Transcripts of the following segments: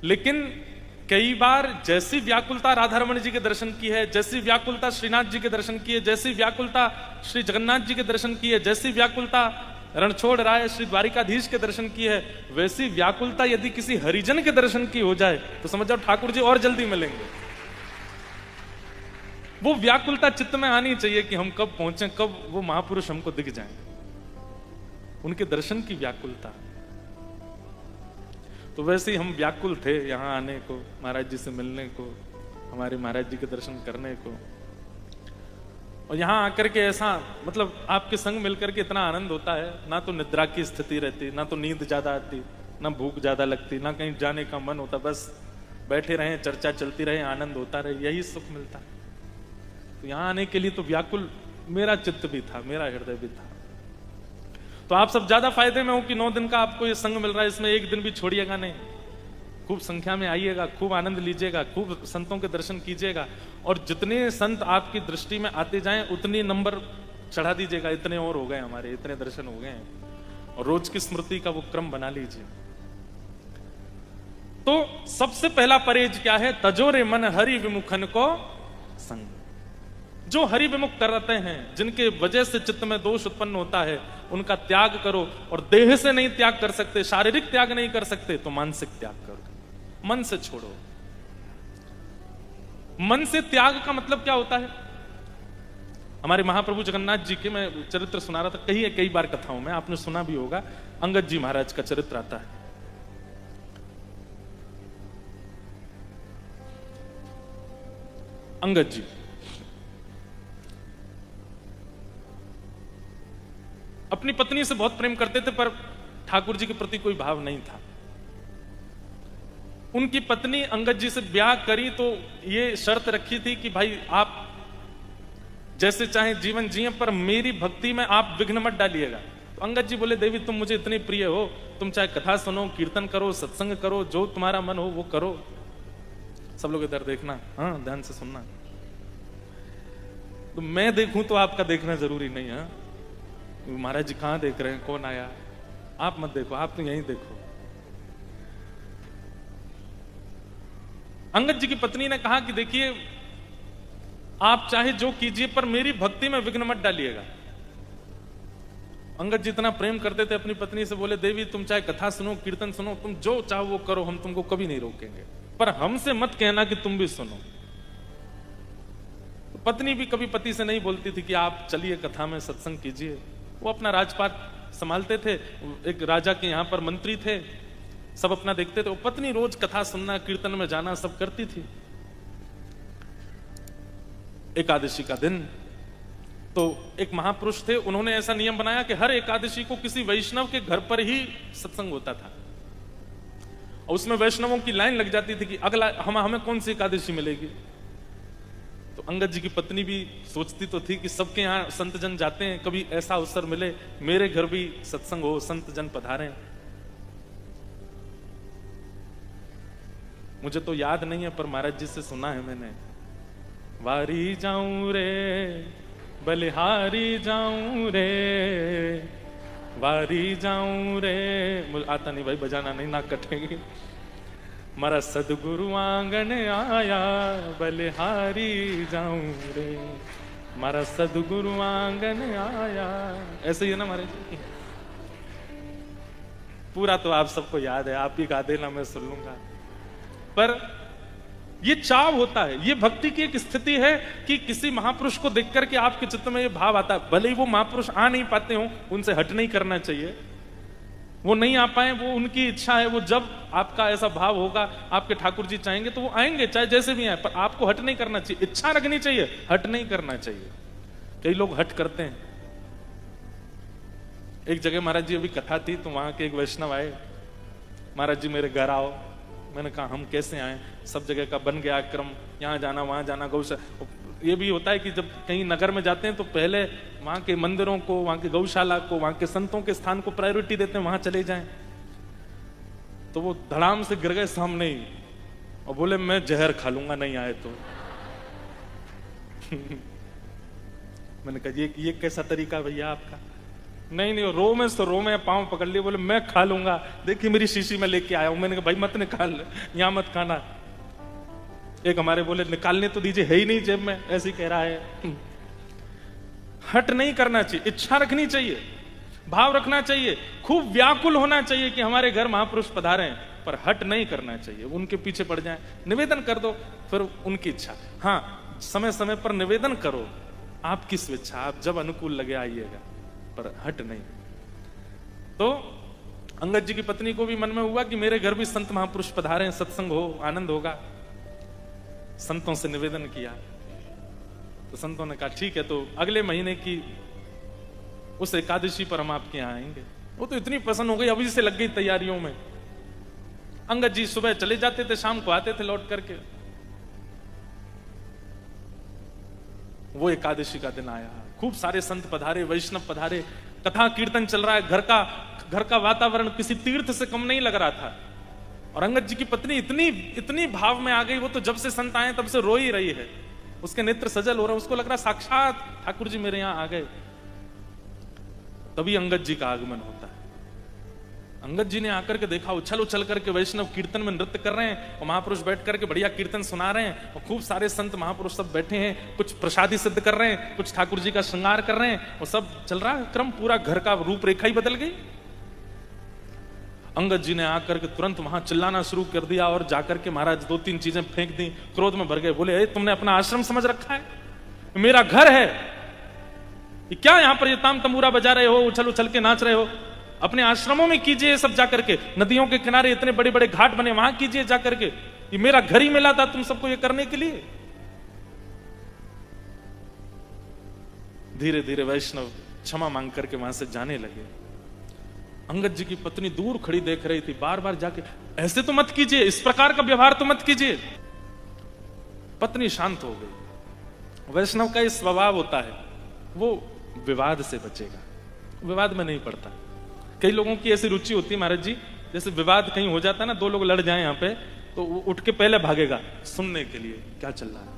लेकिन कई बार जैसी व्याकुलता राधा रमण जी के दर्शन की है, जैसी व्याकुलता श्रीनाथ जी के दर्शन की है, जैसी व्याकुलता श्री जगन्नाथ जी के दर्शन की है, जैसी व्याकुलता रणछोड़ राय श्री द्वारिकाधीश के दर्शन की है, वैसी व्याकुलता यदि किसी हरिजन के दर्शन की हो जाए तो समझ जाओ ठाकुर जी और जल्दी मिलेंगे। वो व्याकुलता चित्त में आनी चाहिए कि हम कब पहुंचे, कब वो महापुरुष हमको दिख जाएं, उनके दर्शन की व्याकुलता। तो वैसे ही हम व्याकुल थे यहां आने को, महाराज जी से मिलने को, हमारे महाराज जी के दर्शन करने को। और यहां आकर के ऐसा मतलब आपके संग मिलकर के इतना आनंद होता है, ना तो निद्रा की स्थिति रहती, ना तो नींद ज्यादा आती, ना भूख ज्यादा लगती, ना कहीं जाने का मन होता, बस बैठे रहे, चर्चा चलती रहे, आनंद होता रहे, यही सुख मिलता। तो यहां आने के लिए तो व्याकुल मेरा चित्त भी था, मेरा हृदय भी था। तो आप सब ज्यादा फायदे में हो कि 9 दिन का आपको ये संग मिल रहा है, इसमें एक दिन भी छोड़िएगा नहीं। खूब संख्या में आइएगा, खूब आनंद लीजिएगा, खूब संतों के दर्शन कीजिएगा, और जितने संत आपकी दृष्टि में आते जाएं उतनी नंबर चढ़ा दीजिएगा। इतने और हो गए हमारे, इतने दर्शन हो गए हैं, और रोज की स्मृति का वो क्रम बना लीजिए। तो सबसे पहला परहेज क्या है? तजोरे मन हरि विमुखन को संग। जो हरि विमुख करते हैं, जिनके वजह से चित्त में दोष उत्पन्न होता है, उनका त्याग करो। और देह से नहीं त्याग कर सकते, शारीरिक त्याग नहीं कर सकते, तो मानसिक त्याग करो, मन से छोड़ो। मन से त्याग का मतलब क्या होता है? हमारे महाप्रभु जगन्नाथ जी के मैं चरित्र सुना रहा था, कई बार कथाओं में आपने सुना भी होगा। अंगद जी महाराज का चरित्र आता है। अंगद जी अपनी पत्नी से बहुत प्रेम करते थे, पर ठाकुर जी के प्रति कोई भाव नहीं था। उनकी पत्नी अंगद जी से ब्याह करी तो ये शर्त रखी थी कि भाई आप जैसे चाहे जीवन जिए, पर मेरी भक्ति में आप विघ्न मत डालिएगा। तो अंगद जी बोले, देवी तुम मुझे इतनी प्रिय हो, तुम चाहे कथा सुनो, कीर्तन करो, सत्संग करो, जो तुम्हारा मन हो वो करो। सब लोग इधर देखना, हाँ ध्यान से सुनना। तो मैं देखूं तो आपका देखना जरूरी नहीं है। महाराज जी कहां देख रहे हैं, कौन आया? आप मत देखो, आप तो यहीं देखो। अंगद जी की पत्नी ने कहा कि देखिए आप चाहे जो कीजिए, पर मेरी भक्ति में विघ्न मत डालिएगा। अंगद जी इतना प्रेम करते थे अपनी पत्नी से, बोले देवी तुम चाहे कथा सुनो, कीर्तन सुनो, तुम जो चाहो वो करो, हम तुमको कभी नहीं रोकेंगे, पर हमसे मत कहना कि तुम भी सुनो। पत्नी भी कभी पति से नहीं बोलती थी कि आप चलिए कथा में सत्संग कीजिए। वो अपना राजपाट संभालते थे, एक राजा के यहां पर मंत्री थे, सब अपना देखते थे। वो पत्नी रोज कथा सुनना, कीर्तन में जाना सब करती थी। एकादशी का दिन तो एक महापुरुष थे, उन्होंने ऐसा नियम बनाया कि हर एकादशी को किसी वैष्णव के घर पर ही सत्संग होता था, और उसमें वैष्णवों की लाइन लग जाती थी कि अगला हमें कौन सी एकादशी मिलेगी। तो अंगद जी की पत्नी भी सोचती तो थी कि सबके यहाँ संत जन जाते हैं, कभी ऐसा अवसर मिले मेरे घर भी सत्संग हो, संत जन पधारें। मुझे तो याद नहीं है, पर महाराज जी से सुना है मैंने, वारी जाऊं रे बलिहारी जाऊं रे, वारी जाऊं रे। मुझे आता नहीं भाई, बजाना नहीं, नाक कटेंगे। मारा सदगुरु आंगन आया, बलिहारी जाऊं रे, मारा सदगुरु आंगन आया। ऐसे ही है ना महाराज जी? पूरा तो आप सबको याद है, आप ही गा देना, मैं सुन लूंगा। पर ये चाव होता है, ये भक्ति की एक स्थिति है कि किसी महापुरुष को देख करके आपके चित्त में ये भाव आता है। भले ही वो महापुरुष आ नहीं पाते हो, उनसे हट नहीं करना चाहिए, वो नहीं आ पाए, वो उनकी इच्छा है। वो जब आपका ऐसा भाव होगा, आपके ठाकुर जी चाहेंगे तो वो आएंगे, चाहे जैसे भी आए, पर आपको हट नहीं करना चाहिए। इच्छा रखनी चाहिए, हट नहीं करना चाहिए। कई लोग हट करते हैं। एक जगह महाराज जी अभी कथा थी, तो वहां के एक वैष्णव आए, महाराज जी मेरे घर आओ। मैंने कहा हम कैसे आए, सब जगह का बन गया क्रम, यहाँ जाना वहां जाना, गौशाला। ये भी होता है कि जब कहीं नगर में जाते हैं तो पहले वहां के मंदिरों को, वहां के गौशाला को, वहां के संतों के स्थान को प्रायोरिटी देते हैं, वहां चले जाएं। तो वो धड़ाम से गिर गए सामने ही और बोले मैं जहर खा लूंगा नहीं आए तो। मैंने कहा ये कैसा तरीका भैया आपका? नहीं नहीं, रो में तो रो में पाँव पकड़ लिए, बोले मैं खा लूंगा, देखिए मेरी शीशी में लेके आया हूं। मैंने कहा भाई मत निकाल, यहां मत खाना। एक हमारे बोले निकालने तो दीजिए, है ही नहीं जेब में, ऐसे ही कह रहा है। हट नहीं करना चाहिए, इच्छा रखनी चाहिए, भाव रखना चाहिए, खूब व्याकुल होना चाहिए कि हमारे घर महापुरुष पधारे हैं, पर हट नहीं करना चाहिए, उनके पीछे पड़ जाए। निवेदन कर दो, फिर उनकी इच्छा। हाँ, समय समय पर निवेदन करो, आपकी स्वेच्छा, आप जब अनुकूल लगे आइएगा, पर हट नहीं। तो अंगद जी की पत्नी को भी मन में हुआ कि मेरे घर भी संत महापुरुष पधारे हैं, सत्संग हो, आनंद होगा। संतों से निवेदन किया तो संतों ने कहा ठीक है, तो अगले महीने की उस एकादशी पर हम आपके यहां आएंगे। वो तो इतनी प्रसन्न हो गई, अभी से लग गई तैयारियों में। अंगद जी सुबह चले जाते थे, शाम को आते थे लौट करके। वो एकादशी का दिन आया, खूब सारे संत पधारे, वैष्णव पधारे, कथा कीर्तन चल रहा है, घर का वातावरण किसी तीर्थ से कम नहीं लग रहा था। और अंगद जी की पत्नी इतनी भाव में आ गई, वो तो जब से संत आए तब से रो ही रही है, उसके नेत्र सजल हो रहा है, उसको लग रहा साक्षात ठाकुर जी मेरे यहां आ गए। तभी अंगद जी का आगमन होता है। अंगद जी ने आकर के देखा, उछल उछल करके वैष्णव कीर्तन में नृत्य कर रहे हैं और महापुरुष बैठ करके बढ़िया कीर्तन सुना रहे हैं, और खूब सारे संत महापुरुष सब बैठे हैं, कुछ प्रसादी सिद्ध कर रहे हैं, कुछ ठाकुर जी का श्रृंगार कर रहे हैं, और सब चल रहा है क्रम, पूरा घर का रूपरेखा ही बदल गई। अंगद जी ने आकर के तुरंत वहां चिल्लाना शुरू कर दिया, और जाकर के महाराज 2-3 चीजें फेंक दी, क्रोध में भर गए। बोले तुमने अपना आश्रम समझ रखा है, मेरा घर है, क्या यहां पर ये ताम तंबूरा बजा रहे हो, उछल उछल के नाच रहे हो? अपने आश्रमों में कीजिए ये सब जाकर के, नदियों के किनारे इतने बड़े बड़े घाट बने, वहां कीजिए जाकर के। ये मेरा घर ही मिला था तुम सबको ये करने के लिए। धीरे धीरे वैष्णव क्षमा मांग करके वहां से जाने लगे। अंगद जी की पत्नी दूर खड़ी देख रही थी, बार बार जाके ऐसे तो मत कीजिए, इस प्रकार का व्यवहार तो मत कीजिए। पत्नी शांत हो गई। वैष्णव का ये स्वभाव होता है, वो विवाद से बचेगा, विवाद में नहीं पड़ता। कई लोगों की ऐसी रुचि होती है महाराज जी, जैसे विवाद कहीं हो जाता है ना, 2 लोग लड़ जाए यहां पे, तो वो उठ के पहले भागेगा सुनने के लिए क्या चल रहा है,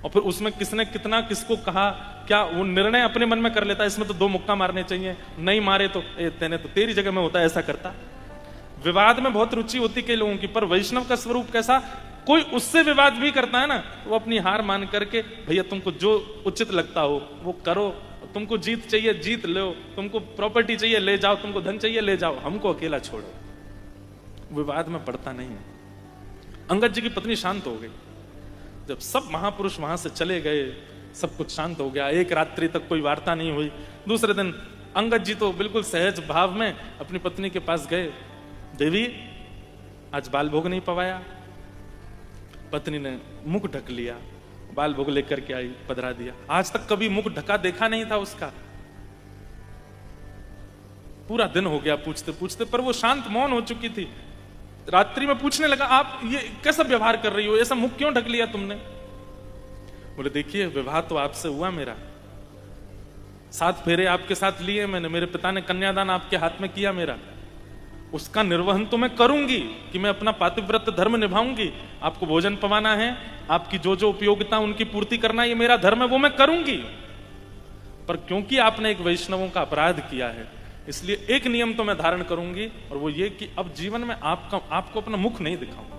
और फिर उसमें किसने कितना किसको कहा, क्या वो निर्णय अपने मन में कर लेता है, इसमें तो 2 मुक्का मारने चाहिए, नहीं मारे तो तेने तो तेरी जगह में होता है, ऐसा करता। विवाद में बहुत रुचि होती कई लोगों की, पर वैष्णव का स्वरूप कैसा, कोई उससे विवाद भी करता है ना, वो अपनी हार मान करके भैया तुमको जो उचित लगता हो वो करो, तुमको जीत चाहिए जीत लो, तुमको प्रॉपर्टी चाहिए ले जाओ, तुमको धन चाहिए ले जाओ, हमको अकेला छोड़ो। विवाद में पड़ता नहीं है। अंगद जी की पत्नी शांत हो गई। जब सब महापुरुष वहां से चले गए, सब कुछ शांत हो गया, एक रात्रि तक कोई वार्ता नहीं हुई। दूसरे दिन अंगद जी तो बिल्कुल सहज भाव में अपनी पत्नी के पास गए, देवी आज बाल भोग नहीं पवाया। पत्नी ने मुख ढक लिया, बाल भोग लेकर के आई, पधरा दिया। आज तक कभी मुख ढका देखा नहीं था उसका। पूरा दिन हो गया पूछते पूछते, पर वो शांत मौन हो चुकी थी। रात्रि में पूछने लगा, आप ये कैसा व्यवहार कर रही हो, ऐसा मुख क्यों ढक लिया तुमने? बोले देखिए विवाह तो आपसे हुआ मेरा, 7 फेरे आपके साथ लिए मैंने, मेरे पिता ने कन्यादान आपके हाथ में किया मेरा, उसका निर्वहन तो मैं करूंगी कि मैं अपना पातिव्रत धर्म निभाऊंगी। आपको भोजन पवाना है, आपकी जो जो उपयोगिता उनकी पूर्ति करना, ये मेरा धर्म है, वो मैं करूंगी। पर क्योंकि आपने एक वैष्णवों का अपराध किया है, इसलिए एक नियम तो मैं धारण करूंगी, और वो ये कि अब जीवन में आपको अपना मुख नहीं दिखाऊंगा।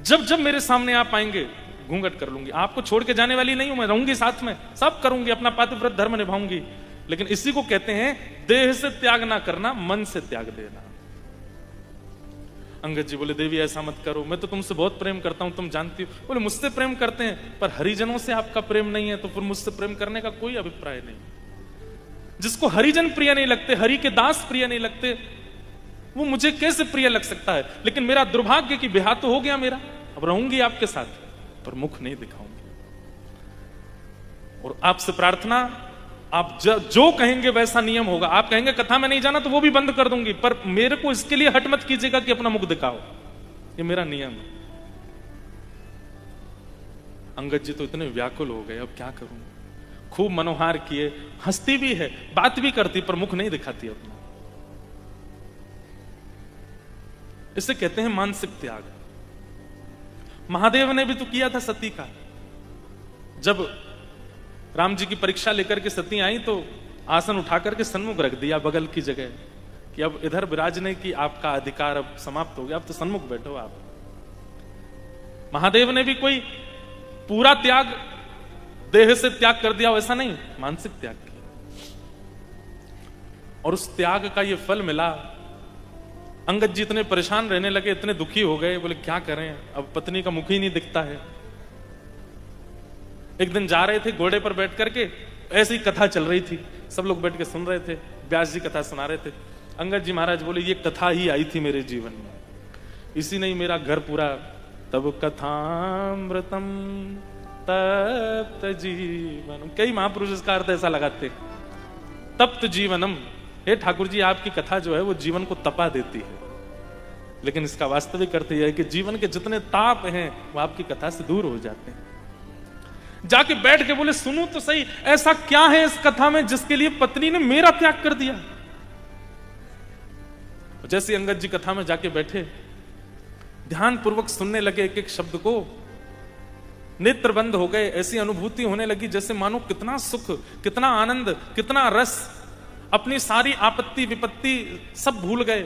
जब जब मेरे सामने आप आएंगे घूंघट कर लूंगी, आपको छोड़ के जाने वाली नहीं हूं, मैं रहूंगी साथ में, सब करूंगी, अपना पातिव्रत धर्म निभाऊंगी। लेकिन इसी को कहते हैं देह से त्याग ना करना, मन से त्याग देना। अंगद जी बोले देवी ऐसा मत करो, मैं तो तुमसे बहुत प्रेम करता हूं, तुम जानती हो। बोले मुझसे प्रेम करते हैं, पर हरिजनों से आपका प्रेम नहीं है, तो फिर मुझसे प्रेम करने का कोई अभिप्राय नहीं। जिसको हरिजन प्रिय नहीं लगते, हरि के दास प्रिय नहीं लगते, वो मुझे कैसे प्रिय लग सकता है? लेकिन मेरा दुर्भाग्य कि ब्याह तो हो गया मेरा, अब रहूंगी आपके साथ, पर मुख नहीं दिखाऊंगी। और आपसे प्रार्थना, आप जो कहेंगे वैसा नियम होगा। आप कहेंगे कथा में नहीं जाना, तो वो भी बंद कर दूंगी, पर मेरे को इसके लिए हट मत कीजिएगा कि अपना मुख दिखाओ, ये मेरा नियम है। अंगद जी तो इतने व्याकुल हो गए, अब क्या करूं। खूब मनोहार किए, हंसती भी है, बात भी करती, पर मुख नहीं दिखाती अपना। इसे कहते हैं मानसिक त्याग। महादेव ने भी तो किया था सती का। जब राम जी की परीक्षा लेकर के सती आई तो आसन उठा करके सन्मुख रख दिया बगल की जगह कि अब इधर विराजने की आपका अधिकार अब समाप्त हो गया, अब तो सन्मुख बैठो आप। महादेव ने भी कोई पूरा त्याग देह से त्याग कर दिया वैसा नहीं, मानसिक त्याग किया, और उस त्याग का ये फल मिला। अंगद जी इतने परेशान रहने लगे, इतने दुखी हो गए, बोले क्या करें, अब पत्नी का मुख ही नहीं दिखता है। एक दिन जा रहे थे घोड़े पर बैठ करके, ऐसी कथा चल रही थी, सब लोग बैठ के सुन रहे थे, व्यास जी कथा सुना रहे थे। अंगद जी महाराज बोले ये कथा ही आई थी मेरे जीवन में, इसी ने ही मेरा घर पूरा। तब कथामृतम तप्त जीवनम, कई महापुरुष इसका अर्थ ऐसा लगाते, तप्त जीवनम। हे ठाकुर जी आपकी कथा जो है वो जीवन को तपा देती है, लेकिन इसका वास्तविक अर्थ यह है कि जीवन के जितने ताप हैं वो आपकी कथा से दूर हो जाते हैं। जाके बैठ के बोले सुनो तो सही, ऐसा क्या है इस कथा में जिसके लिए पत्नी ने मेरा त्याग कर दिया। जैसे अंगद जी कथा में जाके बैठे, ध्यान पूर्वक सुनने लगे एक एक शब्द को, नेत्र बंद हो गए, ऐसी अनुभूति होने लगी जैसे मानो कितना सुख, कितना आनंद, कितना रस, अपनी सारी आपत्ति विपत्ति सब भूल गए।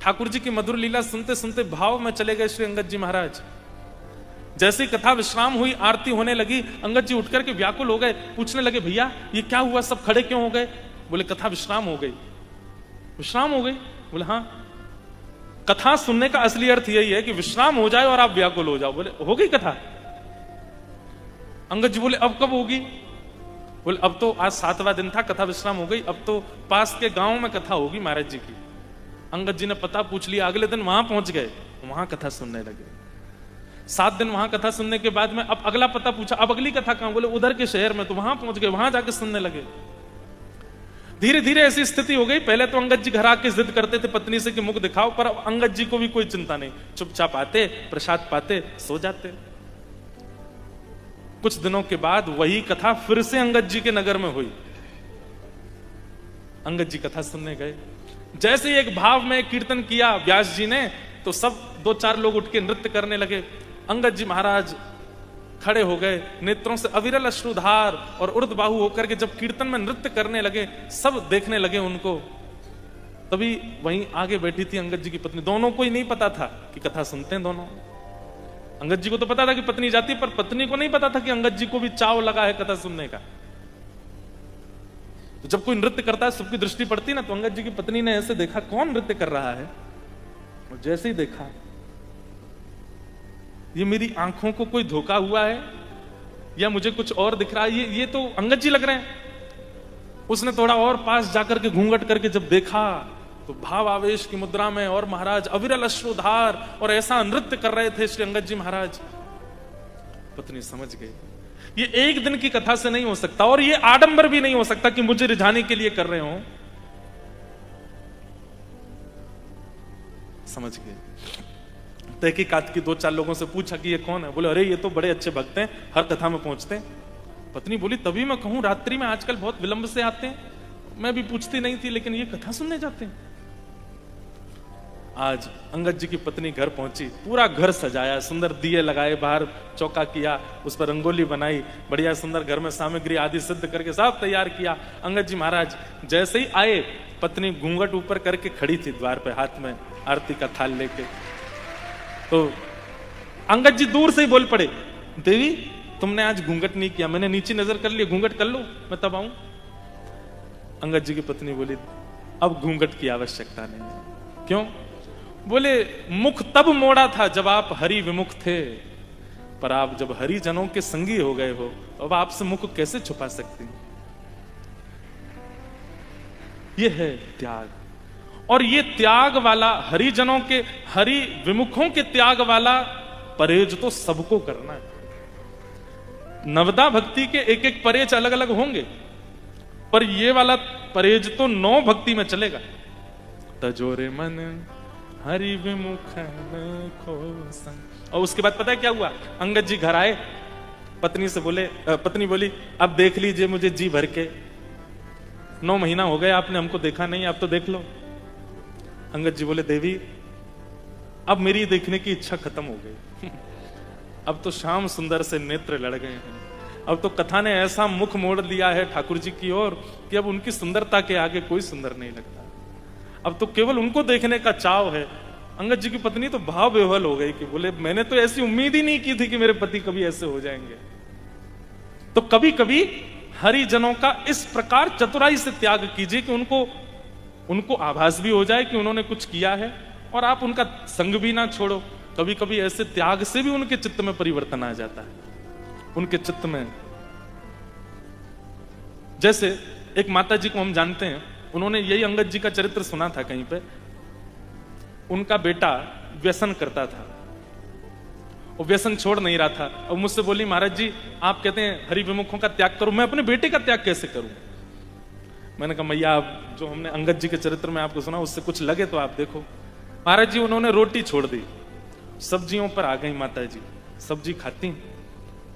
ठाकुर जी की मधुर लीला सुनते सुनते भाव में चले गए श्री अंगद जी महाराज। जैसी कथा विश्राम हुई, आरती होने लगी, अंगद जी उठ करके व्याकुल हो गए, पूछने लगे भैया ये क्या हुआ, सब खड़े क्यों हो गए। बोले कथा विश्राम हो गई। विश्राम हो गई? बोले हाँ। कथा सुनने का असली अर्थ यही है कि विश्राम हो जाए और आप व्याकुल हो जाओ। बोले हो गई कथा? अंगद जी बोले अब कब होगी? बोले अब तो आज 7वां दिन था, कथा विश्राम हो गई, अब तो पास के गांव में कथा होगी महाराज जी की। अंगद जी ने पता पूछ लिया, अगले दिन वहां पहुंच गए, वहां कथा सुनने लगे। 7 दिन वहां कथा सुनने के बाद में अब अगला पता पूछा, अब अगली कथा कहां? बोले उधर के शहर में, तो वहां पहुंच गए, वहां जाके सुनने लगे। धीरे धीरे ऐसी स्थिति हो गई, पहले तो अंगद जी घर आके जिद करते थे पत्नी से कि मुख दिखाओ, पर अब अंगद जी को भी कोई चिंता नहीं, चुपचाप आते, प्रसाद पाते, सो जाते। कुछ दिनों के बाद वही कथा फिर से अंगद जी के नगर में हुई। अंगद जी कथा सुनने गए, जैसे ही एक भाव में कीर्तन किया व्यास जी ने, तो सब 2-4 लोग उठ के नृत्य करने लगे। अंगद जी महाराज खड़े हो गए, नेत्रों से अविरल अश्रुधार, और उर्ध्वबाहु होकर के जब कीर्तन में नृत्य करने लगे, सब देखने लगे उनको। तभी वहीं आगे बैठी थी अंगद जी की पत्नी। दोनों को ही नहीं पता था कि कथा सुनते हैं दोनों। अंगद जी को तो पता था कि पत्नी जाती है, पर पत्नी को नहीं पता था कि अंगद जी को भी चाव लगा है कथा सुनने का। तो जब कोई नृत्य करता है, सबकी दृष्टि पड़ती ना, तो अंगद जी की पत्नी ने ऐसे देखा कौन नृत्य कर रहा है, और जैसे ही देखा ये मेरी आंखों को कोई धोखा हुआ है या मुझे कुछ और दिख रहा है, ये तो अंगद जी लग रहे हैं। उसने थोड़ा और पास जाकर के घूंघट करके जब देखा, तो भाव आवेश की मुद्रा में, और महाराज अविरल अश्रुधार, और ऐसा नृत्य कर रहे थे श्री अंगद जी महाराज। पत्नी समझ गई ये एक दिन की कथा से नहीं हो सकता, और ये आडंबर भी नहीं हो सकता कि मुझे रिझाने के लिए कर रहे हो। समझ गए। तहकीकात की 2-4 लोगों से पूछा कि ये कौन है। बोले अरे ये तो बड़े अच्छे भक्त हैं, हर कथा में पहुंचते हैं। पत्नी बोली तभी मैं कहूं, रात्रि में आजकल बहुत विलंब से आते हैं, मैं भी पूछती नहीं थी, लेकिन ये कथा सुनने जाते हैं। आज अंगद जी की पत्नी घर पहुंची, पूरा घर सजाया, सुंदर दिए लगाए, बाहर चौका किया, उस पर रंगोली बनाई, बढ़िया सुंदर घर में सामग्री आदि सिद्ध करके सब तैयार किया। अंगद जी महाराज जैसे ही आए, पत्नी घूंघट ऊपर करके खड़ी थी द्वार पे, हाथ में आरती का थाल लेके। तो अंगद जी दूर से ही बोल पड़े, देवी तुमने आज घूंघट नहीं किया, मैंने नीचे नजर कर लिया, घूंघट कर लो मैं तब आऊं। अंगद जी की पत्नी बोली अब घूंघट की आवश्यकता नहीं। क्यों? बोले मुख तब मोड़ा था जब आप हरि विमुख थे, पर आप जब हरि जनों के संगी हो गए हो, अब आपसे मुख कैसे छुपा सकती। यह है त्याग, और ये त्याग वाला हरिजनों के, हरि विमुखों के त्याग वाला परहेज तो सबको करना है। नवदा भक्ति के एक एक परहेज अलग अलग होंगे, पर ये वाला परहेज तो 9 भक्ति में चलेगा। तजोरे मन हरि विमुख को संग। और उसके बाद पता है क्या हुआ? अंगद जी घर आए, पत्नी से बोले, पत्नी बोली अब देख लीजिए मुझे जी भर के, 9 महीना हो गए आपने हमको देखा नहीं, आप तो देख लो। अंगद जी बोले देवी अब मेरी देखने की इच्छा खत्म हो गई अब तो श्याम सुंदर से नेत्र लड़ गए हैं, अब तो कथा ने ऐसा मुख मोड़ लिया है ठाकुर जी की ओर कि अब उनकी सुंदरता के आगे कोई सुंदर नहीं लगता। अब तो केवल उनको देखने का चाव है। अंगद जी की पत्नी तो भाव विह्वल हो गई कि बोले मैंने तो ऐसी उम्मीद ही नहीं की थी कि मेरे पति कभी ऐसे हो जाएंगे। तो कभी कभी हरिजनों का इस प्रकार चतुराई से त्याग कीजिए कि उनको आभास भी हो जाए कि उन्होंने कुछ किया है, और आप उनका संग भी ना छोड़ो। कभी कभी ऐसे त्याग से भी उनके चित्त में परिवर्तन आ जाता है। उनके चित्त में, जैसे एक माता जी को हम जानते हैं, उन्होंने यही अंगद जी का चरित्र सुना था कहीं पे। उनका बेटा व्यसन करता था, वो व्यसन छोड़ नहीं रहा था। और मुझसे बोली, महाराज जी आप कहते हैं हरि विमुखों का त्याग करूं, मैं अपने बेटे का त्याग कैसे करूं? मैंने कहा मैया, आप जो हमने अंगद जी के चरित्र में आपको सुना उससे कुछ लगे तो आप देखो। महाराज जी उन्होंने रोटी छोड़ दी, सब्जियों पर आ गई माता जी, सब्जी खाती,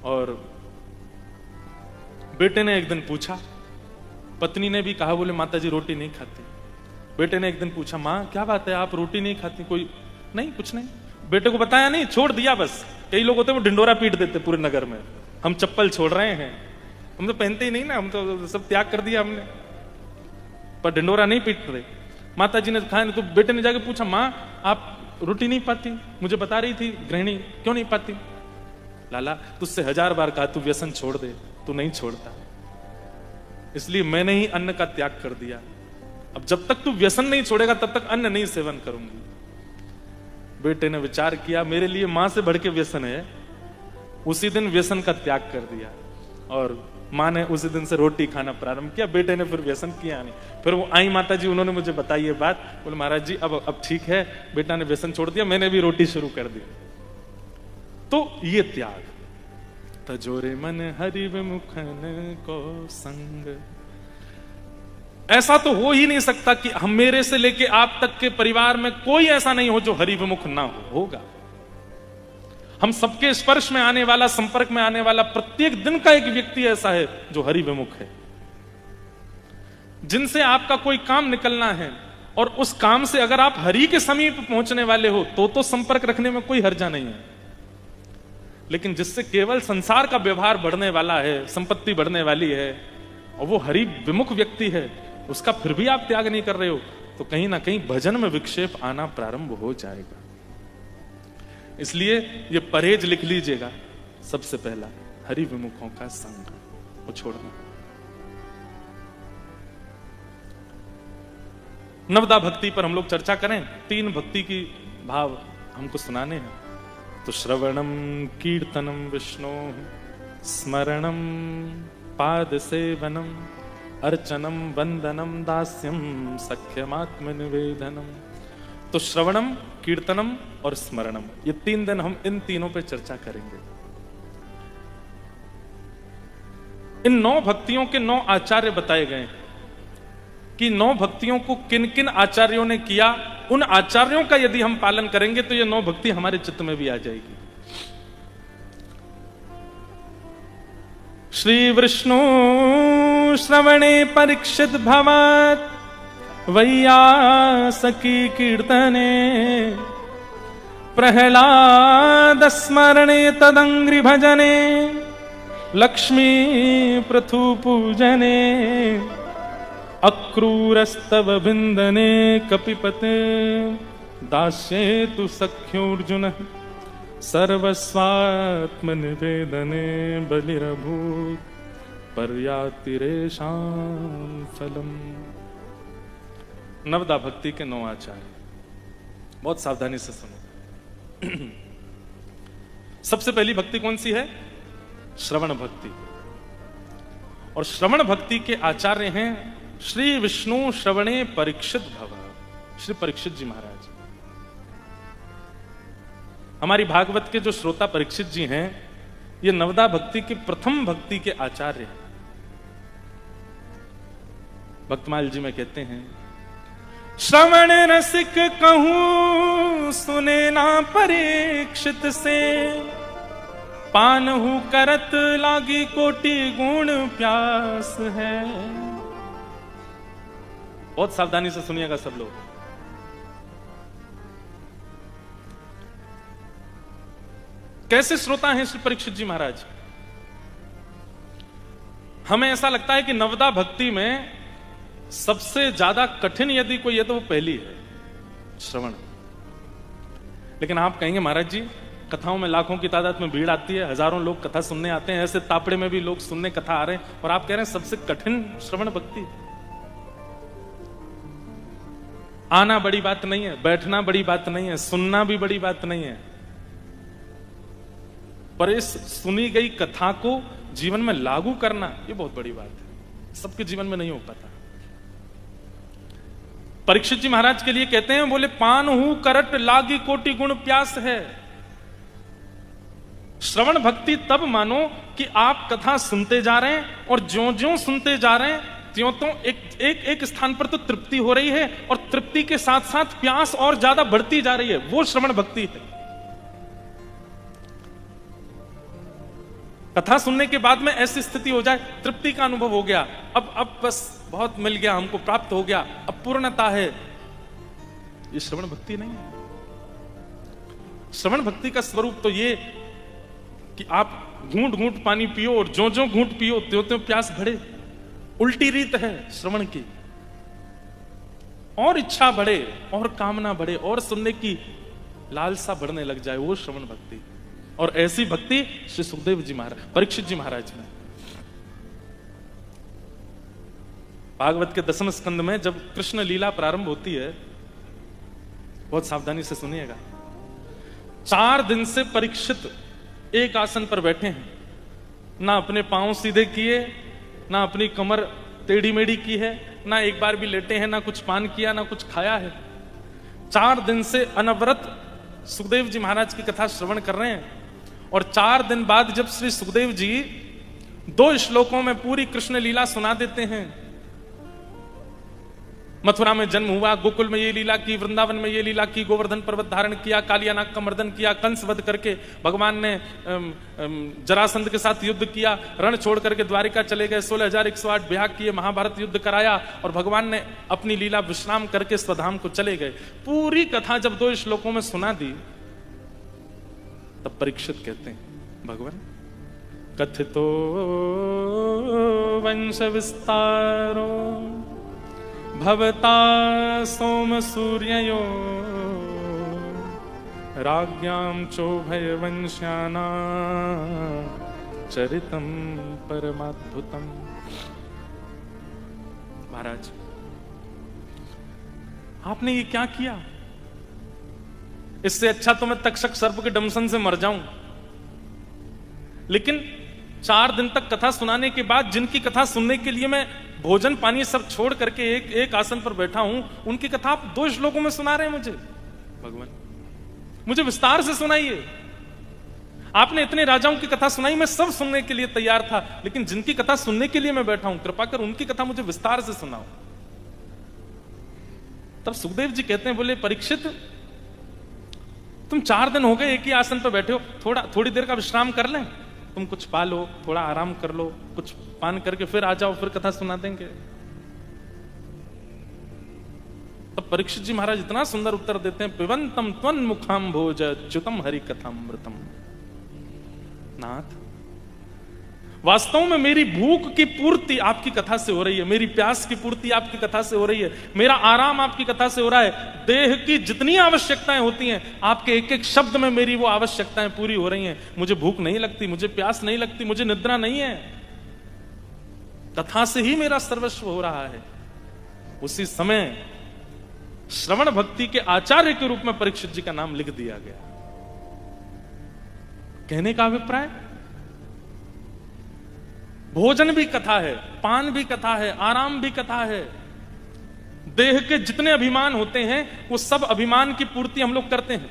और बेटे ने एक दिन पूछा, पत्नी ने भी कहा, बोले माता जी रोटी नहीं खाती। बेटे ने एक दिन पूछा, माँ क्या बात है आप रोटी नहीं खाती? कोई नहीं, कुछ नहीं। बेटे को बताया नहीं, छोड़ दिया बस। कई लोग होते हैं वो ढिंडोरा पीट देते पूरे नगर में, हम चप्पल छोड़ रहे हैं, हम तो पहनते ही नहीं ना, हम तो सब त्याग कर दिया हमने, पर ढिंडोरा नहीं पीट रहे। माता जी ने कहा, तो बेटे ने जाके पूछा, माँ आप रोटी नहीं पाती? मुझे बता रही थी गृहिणी, क्यों नहीं पाती? लाला तुझसे 1000 बार कहा तू व्यसन छोड़ दे, तू नहीं छोड़ता, इसलिए मैंने ही अन्न का त्याग कर दिया। अब जब तक तू व्यसन नहीं छोड़ेगा तब तक अन्न नहीं सेवन करूंगी। बेटे ने विचार किया, मेरे लिए मां से बढ़ के व्यसन है। उसी दिन व्यसन का त्याग कर दिया, और मां ने उसी दिन से रोटी खाना प्रारंभ किया। बेटे ने फिर व्यसन किया नहीं। फिर वो आई माता जी, उन्होंने मुझे बताई ये बात, बोले महाराज जी अब ठीक है, बेटा ने व्यसन छोड़ दिया, मैंने भी रोटी शुरू कर दी। तो ये त्याग, तजोरे मन हरि विमुखन को संग। ऐसा तो हो ही नहीं सकता कि हम मेरे से लेके आप तक के परिवार में कोई ऐसा नहीं हो जो हरि विमुख ना होगा। हम सबके स्पर्श में आने वाला, संपर्क में आने वाला प्रत्येक दिन का एक व्यक्ति ऐसा है जो हरि विमुख है, जिनसे आपका कोई काम निकलना है, और उस काम से अगर आप हरि के समीप पहुंचने वाले हो तो संपर्क रखने में कोई हर्जा नहीं है। लेकिन जिससे केवल संसार का व्यवहार बढ़ने वाला है, संपत्ति बढ़ने वाली है, और वो हरि विमुख व्यक्ति है, उसका फिर भी आप त्याग नहीं कर रहे हो, तो कहीं ना कहीं भजन में विक्षेप आना प्रारंभ हो जाएगा। इसलिए ये परहेज लिख लीजिएगा, सबसे पहला हरि विमुखों का संग वो छोड़ना। नवदा भक्ति पर हम लोग चर्चा करें। 3 भक्ति की भाव हमको सुनाने हैं। तो श्रवणम कीर्तनम विष्णु, स्मरणम पाद सेवनम, अर्चनम वंदनम दास्यम सख्यमात्म निवेदनम। तो श्रवणम, कीर्तनम और स्मरणम, ये 3 दिन हम इन तीनों पे चर्चा करेंगे। इन 9 भक्तियों के 9 आचार्य बताए गए कि 9 भक्तियों को किन किन आचार्यों ने किया। उन आचार्यों का यदि हम पालन करेंगे तो ये 9 भक्ति हमारे चित्त में भी आ जाएगी। श्री विष्णु श्रवणे परीक्षित भवत्, वैयासकी कीर्तने, प्रहलाद स्मरणे तदंग्रि भजने, लक्ष्मी पृथु पूजने, अक्रूरस्तव भिंदने, कपिपते दास्ये तु सख्योर्जुन, सर्वस्वात्म निवेदने, बलिरभूत पर्यातिरेषां फलम। नवदा भक्ति के 9 आचार्य, बहुत सावधानी से सुनो। सबसे पहली भक्ति कौन सी है? श्रवण भक्ति। और श्रवण भक्ति के आचार्य हैं श्री विष्णु श्रवणे परीक्षित भव, श्री परीक्षित जी महाराज। हमारी भागवत के जो श्रोता परीक्षित जी हैं, ये नवदा भक्ति के प्रथम भक्ति के आचार्य हैं। भक्तमाल जी में कहते हैं, श्रवण रसिक कहूं सुने ना परीक्षित से, पानहु करत लागी कोटि गुण प्यास है। बहुत सावधानी से सुनिएगा सब लोग। कैसे श्रोता हैं श्री परीक्षित जी महाराज? हमें ऐसा लगता है कि नवदा भक्ति में सबसे ज्यादा कठिन यदि कोई है तो वो पहली है, श्रवण। लेकिन आप कहेंगे महाराज जी कथाओं में लाखों की तादाद में भीड़ आती है, हजारों लोग कथा सुनने आते हैं, ऐसे तापड़े में भी लोग सुनने कथा आ रहे हैं, और आप कह रहे हैं सबसे कठिन श्रवण भक्ति। आना बड़ी बात नहीं है, बैठना बड़ी बात नहीं है, सुनना भी बड़ी बात नहीं है, पर इस सुनी गई कथा को जीवन में लागू करना ये बहुत बड़ी बात है, सबके जीवन में नहीं हो पाता। परीक्षित जी महाराज के लिए कहते हैं, बोले पान हूं करट लागी कोटि गुण प्यास है। श्रवण भक्ति तब मानो कि आप कथा सुनते जा रहे हैं और ज्यों ज्यों सुनते जा रहे हैं त्यों तो एक स्थान पर तो तृप्ति हो रही है, और तृप्ति के साथ साथ प्यास और ज्यादा बढ़ती जा रही है, वो श्रवण भक्ति है। कथा सुनने के बाद में ऐसी स्थिति हो जाए, तृप्ति का अनुभव हो गया, अब बस बहुत मिल गया, हमको प्राप्त हो गया, अब पूर्णता है, ये श्रवण भक्ति नहीं है। श्रवण भक्ति का स्वरूप तो ये कि आप घूंट घूंट पानी पियो और ज्यों ज्यों घूंट पियो त्यों त्यों प्यास बढ़े। उल्टी रीत है श्रवण की, और इच्छा बढ़े और कामना बढ़े और सुनने की लालसा बढ़ने लग जाए, वो श्रवण भक्ति। और ऐसी भक्ति श्री सुखदेव जी महाराज, परीक्षित जी महाराज में। भागवत के 10वें स्कंद में जब कृष्ण लीला प्रारंभ होती है, बहुत सावधानी से सुनिएगा, 4 दिन से परीक्षित एक आसन पर बैठे हैं, ना अपने पांव सीधे किए, ना अपनी कमर टेढ़ी मेढ़ी की है, ना एक बार भी लेटे हैं, ना कुछ पान किया, ना कुछ खाया है। 4 दिन से अनवरत सुखदेव जी महाराज की कथा श्रवण कर रहे हैं। और 4 दिन बाद जब श्री सुखदेव जी 2 श्लोकों में पूरी कृष्ण लीला सुना देते हैं, मथुरा में जन्म हुआ, गोकुल में ये लीला की, वृंदावन में ये लीला की, गोवर्धन पर्वत धारण किया, कालियानाग का मर्दन किया, कंस वध करके भगवान ने जरासंध के साथ युद्ध किया, रण छोड़ करके द्वारिका चले गए, 16,108 ब्याह किए, महाभारत युद्ध कराया, और भगवान ने अपनी लीला विश्राम करके स्वधाम को चले गए। पूरी कथा जब 2 श्लोकों में सुना दी, तब परीक्षित कहते हैं, भगवान कथितो वंश विस्तारो भवता सोम सूर्ययो राज्ञां चोभय वंश्याना चरितम परमाद्भुतम। महाराज आपने ये क्या किया? इससे अच्छा तो मैं तक्षक सर्प के डंसन से मर जाऊं। लेकिन 4 दिन तक कथा सुनाने के बाद जिनकी कथा सुनने के लिए मैं भोजन पानी सब छोड़ करके एक आसन पर बैठा हूं, उनकी कथा आप 2 श्लोकों में सुना रहे हैं मुझे। भगवान मुझे विस्तार से सुनाइए। आपने इतने राजाओं की कथा सुनाई, मैं सब सुनने के लिए तैयार था, लेकिन जिनकी कथा सुनने के लिए मैं बैठा हूं, कृपा कर उनकी कथा मुझे विस्तार से सुनाओ। तब सुखदेव जी कहते हैं, बोले परीक्षित तुम 4 दिन हो गए एक ही आसन पर बैठे हो, थोड़ी देर का विश्राम कर लें, तुम कुछ पा लो, थोड़ा आराम कर लो, कुछ पान करके फिर आ जाओ, फिर कथा सुना देंगे। तब परीक्षित जी महाराज इतना सुंदर उत्तर देते हैं, पिबंतम त्वन् मुखाम भोज च्युतम हरि कथामृतम। नाथ वास्तव में मेरी भूख की पूर्ति आपकी कथा से हो रही है, मेरी प्यास की पूर्ति आपकी कथा से हो रही है, मेरा आराम आपकी कथा से हो रहा है, देह की जितनी आवश्यकताएं होती हैं आपके एक एक शब्द में मेरी वो आवश्यकताएं पूरी हो रही हैं। मुझे भूख नहीं लगती, मुझे प्यास नहीं लगती, मुझे निद्रा नहीं है, कथा से ही मेरा सर्वस्व हो रहा है। उसी समय श्रवण भक्ति के आचार्य के रूप में परीक्षित जी का नाम लिख दिया गया। कहने का अभिप्राय, भोजन भी कथा है, पान भी कथा है, आराम भी कथा है। देह के जितने अभिमान होते हैं वो सब अभिमान की पूर्ति हम लोग करते हैं।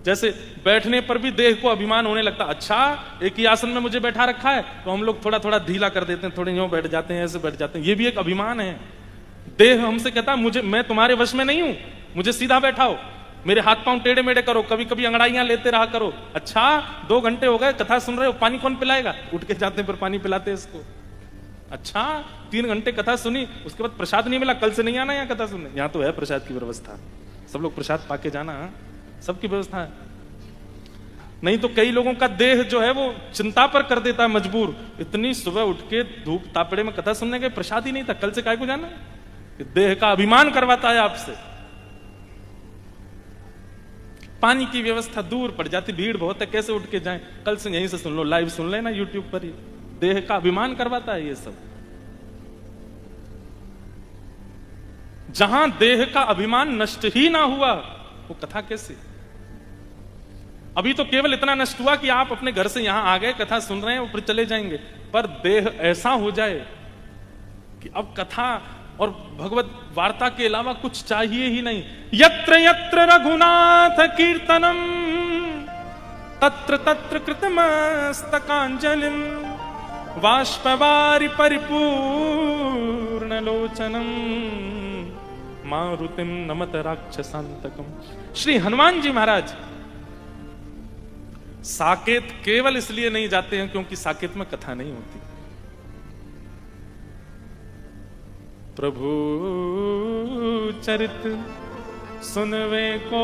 जैसे बैठने पर भी देह को अभिमान होने लगता, अच्छा एक ही आसन में मुझे बैठा रखा है, तो हम लोग थोड़ा थोड़ा ढीला कर देते हैं, थोड़े यूं बैठ जाते हैं, ऐसे बैठ जाते हैं, ये भी एक अभिमान है। देह हमसे कहता है मैं तुम्हारे वश में नहीं हूं, मुझे सीधा बैठाओ, मेरे हाथ पांव टेढ़े मेढ़े करो, कभी कभी अंगड़ाइयां लेते रहा करो। अच्छा 2 घंटे हो गए कथा सुन रहे हो, पानी कौन पिलाएगा? उठ के जाते हैं फिर पानी पिलाते हैं इसको। अच्छा 3 घंटे कथा सुनी, उसके बाद प्रसाद नहीं मिला, कल से नहीं आना यहाँ कथा सुनने। यहाँ तो है प्रसाद की व्यवस्था, सब लोग प्रसाद पाके जाना, सबकी व्यवस्था है। नहीं तो कई लोगों का देह जो है वो चिंता पर कर देता है मजबूर। इतनी सुबह उठ के धूप तापड़े में कथा सुनने के, प्रसाद ही नहीं था, कल से काय को जाना? देह का अभिमान करवाता है आपसे। पानी की व्यवस्था दूर पड़ जाती, भीड़ बहुत है, कैसे उठ के जाएं? कल से यहीं से सुन लो, लाइव सुन लेना यूट्यूब पर ही। देह का अभिमान करवाता है ये सब। जहां देह का अभिमान नष्ट ही ना हुआ वो कथा कैसी? अभी तो केवल इतना नष्ट हुआ कि आप अपने घर से यहां आ गए, कथा सुन रहे हैं, ऊपर चले जाएंगे, पर देह ऐसा हो जाए कि अब कथा और भगवत वार्ता के अलावा कुछ चाहिए ही नहीं। यत्र यत्र रघुनाथ कीर्तनम तत्र तत्र कृतमस्तकांजलिम बाष्पवारि परिपूर्ण लोचनम मारुतिम नमत राक्षसांतकम। श्री हनुमान जी महाराज साकेत केवल इसलिए नहीं जाते हैं क्योंकि साकेत में कथा नहीं होती। प्रभु चरित सुनवे को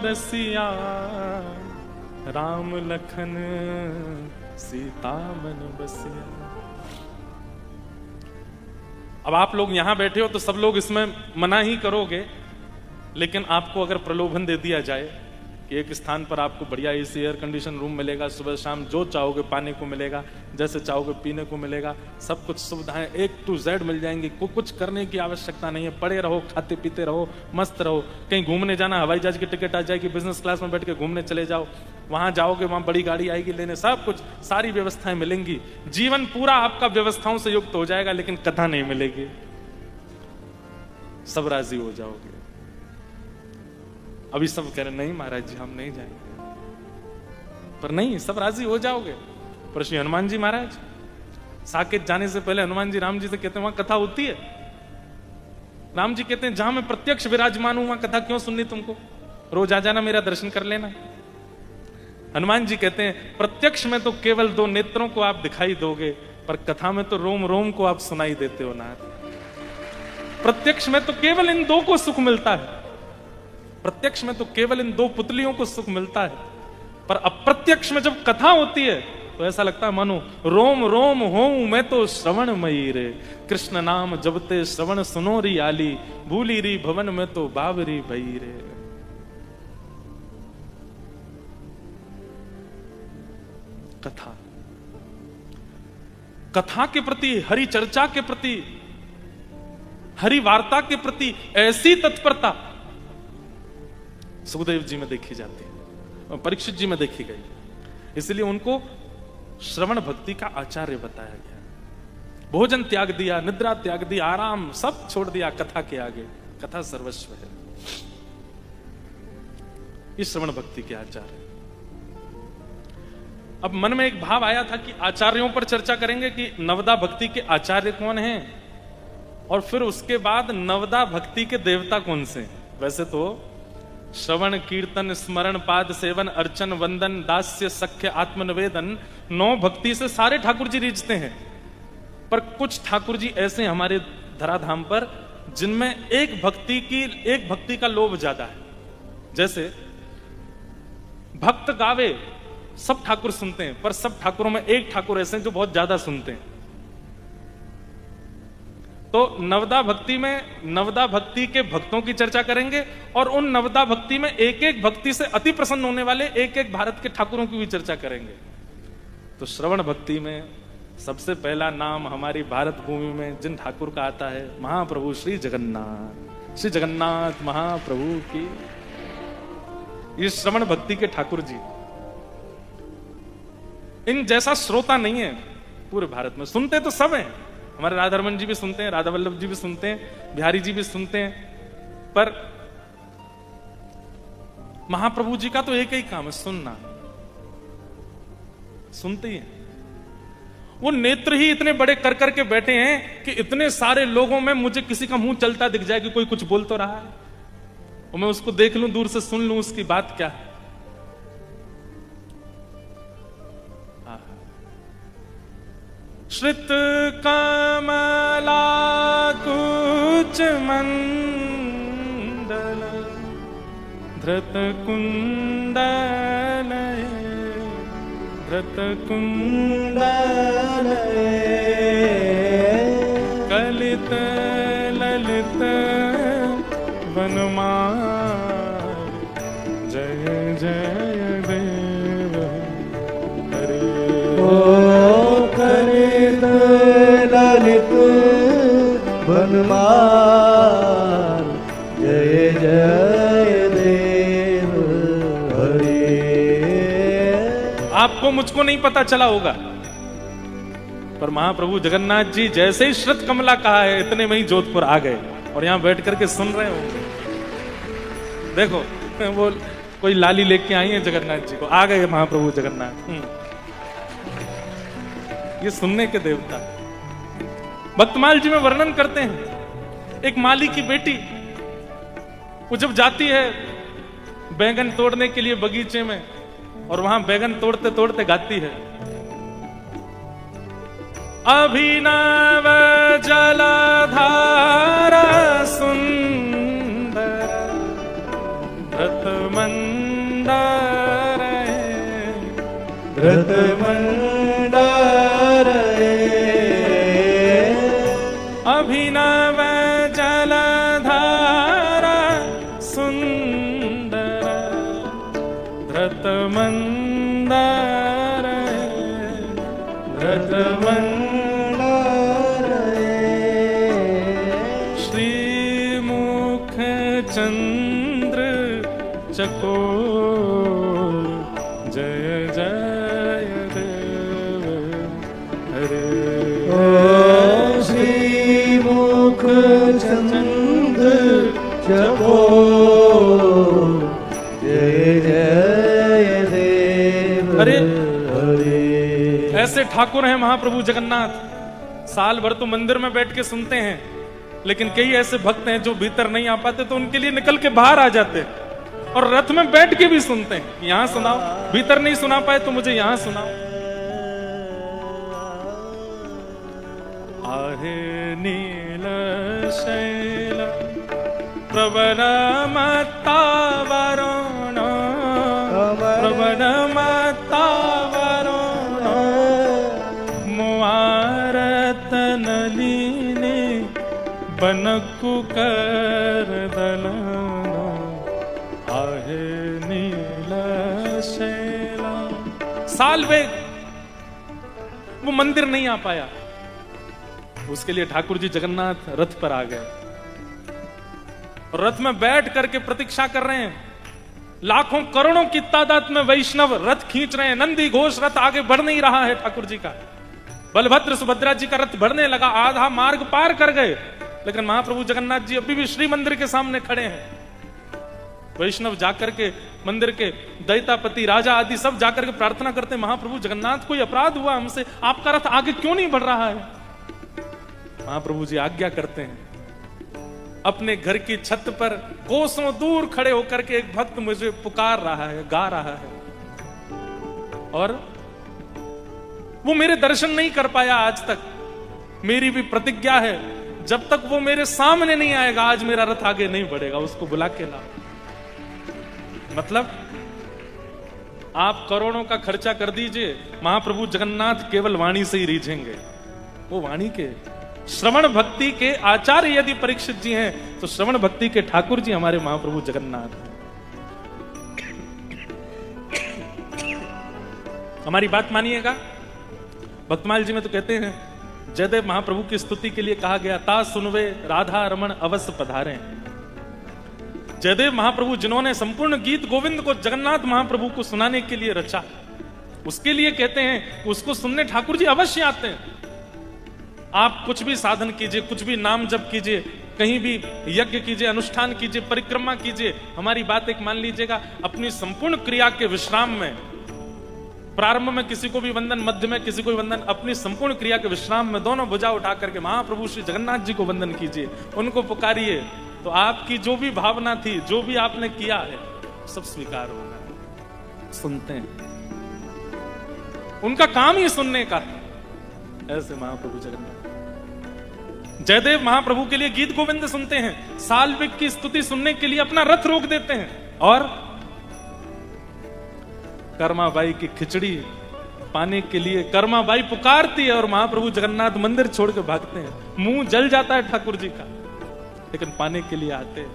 रसिया राम लखन सीता मन बसिया। अब आप लोग यहां बैठे हो तो सब लोग इसमें मना ही करोगे, लेकिन आपको अगर प्रलोभन दे दिया जाए कि एक स्थान पर आपको बढ़िया एसी एयर कंडीशन रूम मिलेगा, सुबह शाम जो चाहोगे पाने को मिलेगा, जैसे चाहोगे पीने को मिलेगा, सब कुछ सुविधाएं A to Z मिल जाएंगी, कुछ करने की आवश्यकता नहीं है, पड़े रहो, खाते पीते रहो, मस्त रहो। कहीं घूमने जाना, हवाई जहाज की टिकट आ जाएगी, बिजनेस क्लास में बैठ के घूमने चले जाओ, वहां जाओगे वहां बड़ी गाड़ी आएगी लेने, सब कुछ सारी व्यवस्थाएं मिलेंगी, जीवन पूरा आपका व्यवस्थाओं से युक्त हो जाएगा, लेकिन कथा नहीं मिलेगी। सब राजी हो जाओगे। अभी सब कह रहे नहीं महाराज जी हम नहीं जाएंगे, पर नहीं, सब राजी हो जाओगे। पर श्री हनुमान जी महाराज साकेत जाने से पहले हनुमान जी राम जी से कहते हैं वहां कथा होती है। राम जी कहते हैं जहां मैं प्रत्यक्ष विराजमान हूं वहां कथा क्यों सुननी तुमको, रोज आ जाना मेरा दर्शन कर लेना। हनुमान जी कहते हैं प्रत्यक्ष में तो केवल 2 नेत्रों को आप दिखाई दोगे, पर कथा में तो रोम रोम को आप सुनाई देते हो ना। प्रत्यक्ष में तो केवल इन 2 को सुख मिलता है, प्रत्यक्ष में तो केवल इन 2 पुतलियों को सुख मिलता है, पर अप्रत्यक्ष में जब कथा होती है तो ऐसा लगता है मानो रोम रोम होऊं मैं तो श्रवण मई रे, कृष्ण नाम जबते श्रवण सुनो री आली, भूली री भवन में तो बाबरी भई रे। कथा, कथा के प्रति, हरि चर्चा के प्रति, हरि वार्ता के प्रति ऐसी तत्परता सुखदेव जी में देखी जाती है, परीक्षित जी में देखी गई, इसलिए उनको श्रवण भक्ति का आचार्य बताया गया। भोजन त्याग दिया, निद्रा त्याग दी, आराम सब छोड़ दिया कथा के आगे, कथा सर्वस्व है। इस श्रवण भक्ति के आचार्य। अब मन में एक भाव आया था कि आचार्यों पर चर्चा करेंगे कि नवदा भक्ति के आचार्य कौन हैं, और फिर उसके बाद नवदा भक्ति के देवता कौन से। वैसे तो श्रवण कीर्तन स्मरण पाद सेवन अर्चन वंदन दास्य सख्य आत्मनिवेदन 9 भक्ति से सारे ठाकुर जी रीझते हैं, पर कुछ ठाकुर जी ऐसे हमारे धराधाम पर जिनमें एक भक्ति का लोभ ज्यादा है। जैसे भक्त गावे सब ठाकुर सुनते हैं, पर सब ठाकुरों में एक ठाकुर ऐसे हैं जो बहुत ज्यादा सुनते हैं। तो नवदा भक्ति में नवदा भक्ति के भक्तों की चर्चा करेंगे, और उन नवदा भक्ति में एक एक भक्ति से अति प्रसन्न होने वाले एक एक भारत के ठाकुरों की भी चर्चा करेंगे। तो श्रवण भक्ति में सबसे पहला नाम हमारी भारत भूमि में जिन ठाकुर का आता है, महाप्रभु श्री जगन्नाथ। श्री जगन्नाथ महाप्रभु की ये श्रवण भक्ति के ठाकुर जी, इन जैसा श्रोता नहीं है पूरे भारत में। सुनते तो सब हैं, हमारे राधारमन जी भी सुनते हैं, राधा वल्लभ जी भी सुनते हैं, बिहारी जी भी सुनते हैं, पर महाप्रभु जी का तो एक ही काम है, सुनना। सुनते ही हैं। वो नेत्र ही इतने बड़े कर करके बैठे हैं कि इतने सारे लोगों में मुझे किसी का मुंह चलता दिख जाए कि कोई कुछ बोल तो रहा है, और मैं उसको देख लूं, दूर से सुन लूं उसकी बात क्या है। श्रित कमला कुच मंडल धृत कुंडलये धृत कुंडलये कलित ललित वनमाल जय जय देव हरे। ओ कलित ललित वनमाल जय जय देव हरे। आपको मुझको नहीं पता चला होगा, पर महाप्रभु जगन्नाथ जी जैसे ही श्रुत कमला कहा है इतने में ही जोधपुर आ गए और यहां बैठ करके सुन रहे हो। देखो वो कोई लाली लेके आई है जगन्नाथ जी को, आ गए महाप्रभु जगन्नाथ। ये सुनने के देवता। भक्तमाल जी में वर्णन करते हैं, एक माली की बेटी वो जब जाती है बैंगन तोड़ने के लिए बगीचे में और वहां बैंगन तोड़ते तोड़ते गाती है, अभिनव जलधारा सुंदर धृत मंदार धृत मंदार अभिनव जलधारा सुंदर धृत मंदार धृत मंदार श्रीमुख चंद्र चकोर जय जय देव हरे। ओ श्रीमुख चंद्र चकोर जय जय देव अरे हरे। ऐसे ठाकुर हैं महाप्रभु जगन्नाथ, साल भर तो मंदिर में बैठ के सुनते हैं, लेकिन कई ऐसे भक्त हैं जो भीतर नहीं आ पाते तो उनके लिए निकल के बाहर आ जाते हैं और रथ में बैठ के भी सुनते हैं। यहां सुनाओ, भीतर नहीं सुना पाए तो मुझे यहां सुनाओ। आहे नील शैल प्रबल मत्ता वरुण प्रबल मत्ता वरुण मुआरत नलिनी बनकु कर दलना आहे नील शैला। साल वेग वो मंदिर नहीं आ पाया, उसके लिए ठाकुर जी जगन्नाथ रथ पर आ गए और रथ में बैठ करके प्रतीक्षा कर रहे हैं। लाखों करोड़ों की तादाद में वैष्णव रथ खींच रहे हैं, नंदी घोष रथ आगे बढ़ नहीं रहा है ठाकुर जी का। बलभद्र सुभद्रा जी का रथ बढ़ने लगा, आधा मार्ग पार कर गए, लेकिन महाप्रभु जगन्नाथ जी अभी भी श्री मंदिर के सामने खड़े हैं। वैष्णव जाकर के मंदिर के दैतापति राजा आदि सब जाकर के प्रार्थना करते हैं, महाप्रभु जगन्नाथ कोई अपराध हुआ हमसे, आपका रथ आगे क्यों नहीं बढ़ रहा है। महाप्रभु जी आज्ञा करते हैं, अपने घर की छत पर कोसों दूर खड़े होकर के एक भक्त मुझे पुकार रहा है, गा रहा है, और वो मेरे दर्शन नहीं कर पाया आज तक। मेरी भी प्रतिज्ञा है, जब तक वो मेरे सामने नहीं आएगा आज मेरा रथ आगे नहीं बढ़ेगा, उसको बुला के लाओ। मतलब आप करोड़ों का खर्चा कर दीजिए, महाप्रभु जगन्नाथ केवल वाणी से ही रीझेंगे। वो वाणी के श्रवण भक्ति के आचार्य यदि परीक्षित जी हैं तो श्रवण भक्ति के ठाकुर जी हमारे महाप्रभु जगन्नाथ हैं। हमारी बात मानिएगा, भक्तमाल जी में तो कहते हैं जयदेव महाप्रभु की स्तुति के लिए कहा गया, ता सुनवे राधा रमण अवश्य पधारे। जयदेव महाप्रभु जिन्होंने संपूर्ण गीत गोविंद को जगन्नाथ महाप्रभु को सुनाने के लिए रचा, उसके लिए कहते हैं उसको सुनने ठाकुर जी अवश्य आते हैं। आप कुछ भी साधन कीजिए, कुछ भी नाम जप कीजिए, कहीं भी यज्ञ कीजिए, अनुष्ठान कीजिए, परिक्रमा कीजिए, हमारी बात एक मान लीजिएगा, अपनी संपूर्ण क्रिया के विश्राम में, प्रारंभ में किसी को भी वंदन, मध्य में किसी को भी वंदन, अपनी संपूर्ण क्रिया के विश्राम में दोनों भुजा उठा करके महाप्रभु श्री जगन्नाथ जी को वंदन कीजिए, उनको पुकारिए, तो आपकी जो भी भावना थी, जो भी आपने किया है, सब स्वीकार होगा। सुनते हैं, उनका काम ही सुनने का है। ऐसे महाप्रभु जगन्नाथ जयदेव महाप्रभु के लिए गीत गोविंद सुनते हैं, साल्विक की स्तुति सुनने के लिए अपना रथ रोक देते हैं। और कर्माबाई की खिचड़ी पाने के लिए कर्माबाई पुकारती है और महाप्रभु जगन्नाथ मंदिर छोड़ के भागते हैं। मुंह जल जाता है ठाकुर जी का, लेकिन पाने के लिए आते हैं।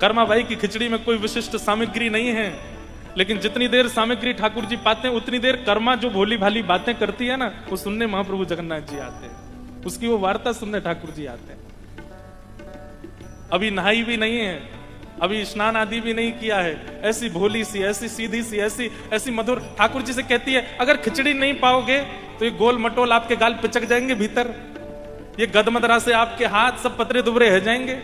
कर्माबाई की खिचड़ी में कोई विशिष्ट सामग्री नहीं है, लेकिन जितनी देर सामग्री ठाकुर जी पाते हैं उतनी देर कर्मा जो भोली भाली बातें करती है ना, वो सुनने महाप्रभु जगन्नाथ जी आते हैं। उसकी वो वार्ता सुनने ठाकुर जी आते हैं। अभी नहाई भी नहीं है, अभी स्नान आदि भी नहीं किया है, ऐसी भोली सी, ऐसी सीधी सी, ऐसी मधुर ठाकुर जी से कहती है, अगर खिचड़ी नहीं पाओगे तो ये गोल मटोल आपके गाल पिचक जाएंगे भीतर, ये गदमदरा से आपके हाथ सब पतले दुबले हो जाएंगे,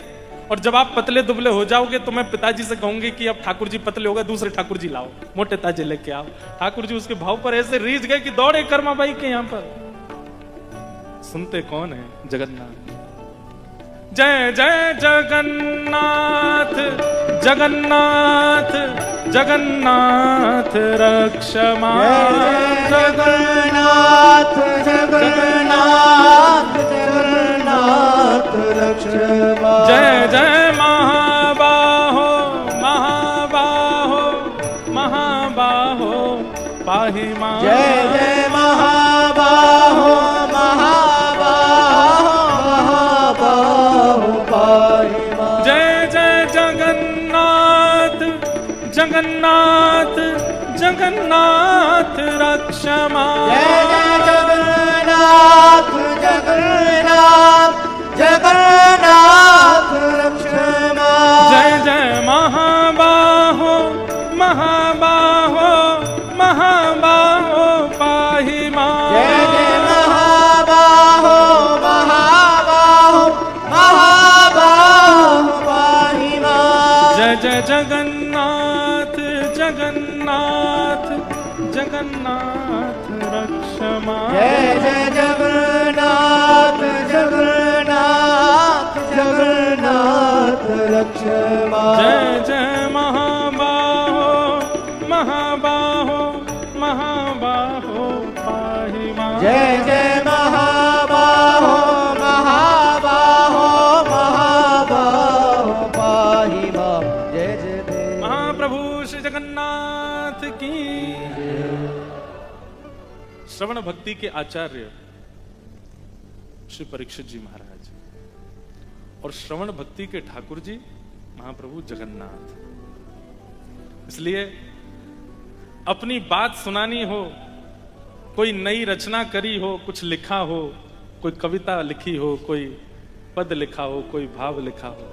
और जब आप पतले दुबले हो जाओगे तो मैं पिताजी से कहूंगी कि अब ठाकुर जी पतले हो गए, दूसरे ठाकुर जी लाओ, मोटे ताजे लेके आओ। ठाकुर जी उसके भाव पर ऐसे रीझ गए कि दौड़े कर्माबाई के यहां पर। सुनते कौन है? जगन्नाथ। जय जय जगन्नाथ जगन्नाथ जगन्नाथ रक्षमा, जगन्नाथ जगन्नाथ जगन्नाथ रक्षमा। जय जय महाबाहो महाबाहो महाबाहो पाहि मां। जय जय महाबाहो महाबाहो महाबाहो पाहि मां। जय जय जगन्नाथ जगन्नाथ जगन्नाथ रक्षमा। जय जय जगन्नाथ जगन्नाथ जगन्नाथ रक्षमा। जय जय महाबाहो महाबाहो महाबाहो पाहि मां। जय जय महाबाहो महाबाहो महाबाहो पाहि मां। जय जय जगन्नाथ जगन्नाथ जगन्नाथ रक्षमा। जय जय जगन्नाथ जगन्नाथ जगन्नाथ रक्षमा। जय जय महाबाहो महाबाहो महाबाहो पाहि मां। जय जय महाबाहो महाबाहो महाबाहो पाहि मां। जय जय देव महाप्रभु श्री जगन्नाथ की। श्रवण भक्ति के आचार्य श्री परीक्षित जी महाराज और श्रवण भक्ति के ठाकुर जी महाप्रभु जगन्नाथ। इसलिए अपनी बात सुनानी हो, कोई नई रचना करी हो, कुछ लिखा हो, कोई कविता लिखी हो, कोई पद लिखा हो, कोई भाव लिखा हो,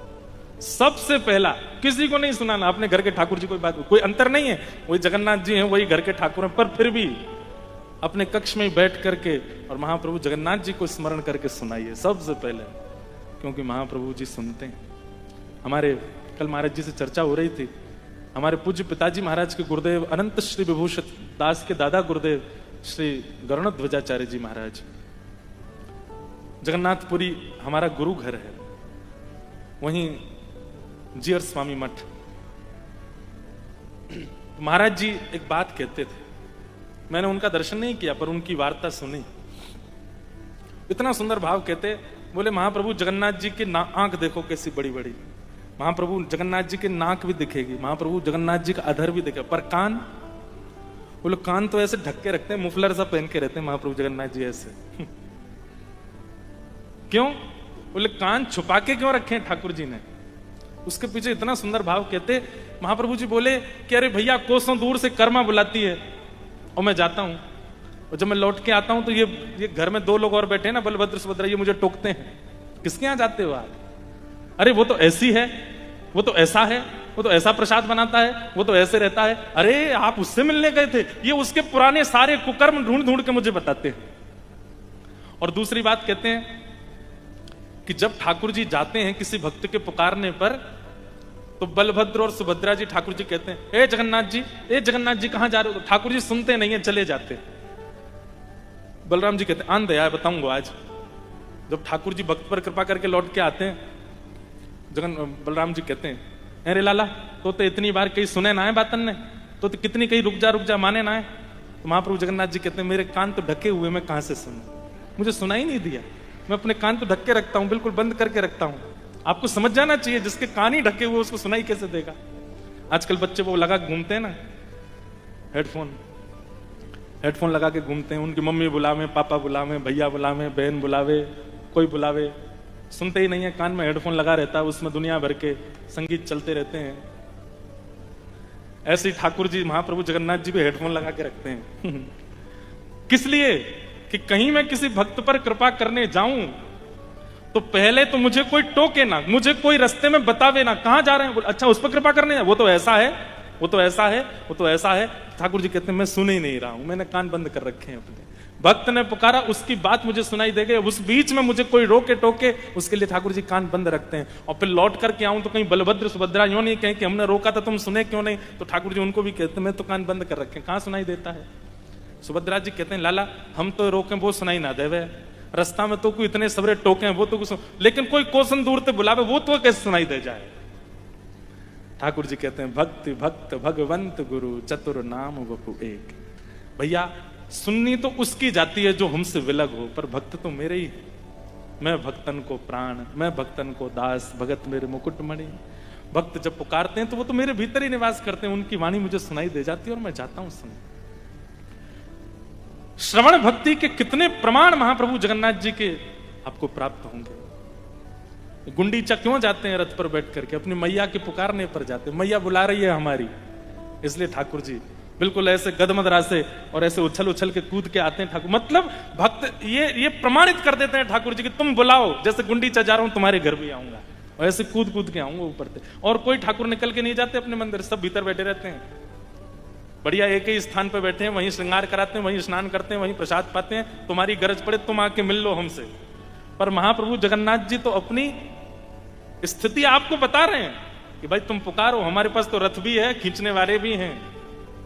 सबसे पहला किसी को नहीं सुनाना, अपने घर के ठाकुर जी। कोई बात, कोई अंतर नहीं है, वही जगन्नाथ जी हैं, वही घर के ठाकुर हैं, पर फिर भी अपने कक्ष में बैठ करके और महाप्रभु जगन्नाथ जी को स्मरण करके सुनाइए सबसे पहले, क्योंकि महाप्रभु जी सुनते हैं। हमारे कल महाराज जी से चर्चा हो रही थी, हमारे पूज्य पिताजी महाराज के गुरुदेव अनंत श्री विभूषित दास के दादा गुरुदेव श्री गरुणध्वजाचार्य जी महाराज, जगन्नाथपुरी हमारा गुरु घर है, वहीं जीयर स्वामी मठ। महाराज जी एक बात कहते थे, मैंने उनका दर्शन नहीं किया पर उनकी वार्ता सुनी, इतना सुंदर भाव कहते, बोले महाप्रभु जगन्नाथ जी की आंख देखो कैसी बड़ी बड़ी, महाप्रभु जगन्नाथ जी की नाक भी दिखेगी, महाप्रभु जगन्नाथ जी का अधर भी दिखेगा, पर कान, बोले कान तो ऐसे ढक के रखते हैं, मुफलर सा पहन के रहते हैं महाप्रभु जगन्नाथ जी ऐसे। क्यों? बोले कान छुपा के क्यों रखे ठाकुर जी ने? उसके पीछे इतना सुंदर भाव कहते, महाप्रभु जी बोले कि अरे भैया कोसों दूर से कर्मा बुलाती है और मैं जाता हूं, और जब मैं लौट के आता हूं तो ये घर में दो लोग और बैठे हैं ना, बलभद्र सुभद्रा, ये मुझे टोकते हैं, किसके यहां जाते हो आप? अरे वो तो ऐसी है, वो तो ऐसा है, वो तो ऐसा प्रसाद बनाता है, वो तो ऐसे रहता है। अरे आप उससे मिलने गए थे, ये उसके पुराने सारे कुकर्म ढूंढ ढूंढ के मुझे बताते हैं। और दूसरी बात कहते हैं कि जब ठाकुर जी जाते हैं किसी भक्त के पुकारने पर, तो बलभद्र और सुभद्रा जी ठाकुर जी कहते हैं, ए जगन्नाथ जी कहां जा रहे हो? तो ठाकुर जी सुनते नहीं है, चले जाते। बलराम जी कहते हैं आन दया बताऊंगा आज। जब ठाकुर जी भक्त पर कृपा करके लौट के आते हैं, बलराम जी कहते हैं, अरे लाला तो इतनी बार कहीं सुने ना है बातन ने, तो कितनी कहीं रुक जा माने ना है। तो महाप्रभु जगन्नाथ जी कहते हैं, मेरे कान तो ढके हुए, मैं कहां से सुनूं, मुझे सुना ही नहीं दिया, मैं अपने कान तो ढक के रखता हूं, बिल्कुल बंद करके रखता हूं। आपको समझ जाना चाहिए, जिसके कान ही ढके हुए उसको सुनाई कैसे देगा। आजकल बच्चे वो लगा के घूमते हैं ना, हेडफोन लगा के घूमते हैं, उनकी मम्मी बुलावे, पापा बुलावे, भैया बुलावे, बहन बुलावे, कोई बुलावे, सुनते ही नहीं है। कान में हेडफोन लगा रहता है, उसमें दुनिया भर के संगीत चलते रहते हैं। ऐसे ही ठाकुर जी, महाप्रभु जगन्नाथ जी भी हेडफोन लगा के रखते हैं। किस लिए? कि कहीं मैं किसी भक्त पर कृपा करने जाऊं तो पहले तो मुझे कोई टोके ना, मुझे कोई रास्ते में बतावे ना, कहां जा रहे हैं। अच्छा, उस पर कृपा करने, वो तो ऐसा है, वो तो ऐसा है, वो तो ऐसा है। ठाकुर जी कहते हैं मैं सुन ही नहीं रहा हूं, मैंने कान बंद कर रखे हैं अपने। भक्त ने पुकारा, उसकी बात मुझे सुनाई दे गई, उस बीच में मुझे कोई रोके टोके, उसके लिए ठाकुर जी कान बंद रखते हैं। और फिर लौट करके आऊं तो कहीं बलभद्र सुभद्रा यूं नहीं कहें कि हमने रोका था तुम सुने क्यों नहीं, तो ठाकुर जी उनको भी कहते हैं मैं तो कान बंद कर रखे, कहां सुनाई देता है। सुभद्रा जी कहते हैं लाला हम तो रोके वो सुनाई ना देवे, रास्ता में तो कोई इतने सबरे टोके हैं वो तो कुछ, लेकिन कोई कोसन दूर से बुलावे वो तो कैसे सुनाई दे जाए। ठाकुर जी कहते हैं भक्ति भक्त भगवंत गुरु चतुर नाम वपु एक। भैया सुननी तो उसकी जाती है जो हमसे विलग हो, पर भक्त तो मेरे ही है। मैं भक्तन को प्राण, मैं भक्तन को दास, भगत मेरे मुकुटमणि। भक्त जब पुकारते हैं तो वो तो मेरे भीतर ही निवास करते हैं, उनकी वाणी मुझे सुनाई दे जाती है और मैं जाता हूं सुन। श्रवण भक्ति के कितने प्रमाण महाप्रभु जगन्नाथ जी के आपको प्राप्त होंगे। गुंडीचा क्यों जाते हैं रथ पर बैठ करके? अपनी मैया के पुकारने पर जाते हैं, मैया बुला रही है हमारी, इसलिए ठाकुर जी बिल्कुल ऐसे गदमदरा से और ऐसे उछल उछल के कूद के आते हैं ठाकुर। मतलब भक्त ये प्रमाणित कर देते हैं ठाकुर जी कि तुम बुलाओ, जैसे गुंडीचा जा रहा हूं तुम्हारे घर भी आऊंगा, और ऐसे कूद कूद के आऊंगा ऊपर से। और कोई ठाकुर निकल के नहीं जाते अपने मंदिर, सब भीतर बैठे रहते हैं, बढ़िया एक ही स्थान पर बैठे हैं, वहीं श्रृंगार कराते हैं, वहीं स्नान करते हैं, वहीं प्रसाद पाते हैं। तुम्हारी गरज पड़े तुम आके मिल लो हमसे। पर महाप्रभु जगन्नाथ जी तो अपनी स्थिति आपको बता रहे हैं कि भाई तुम पुकारो, हमारे पास तो रथ भी है, खींचने वाले भी हैं,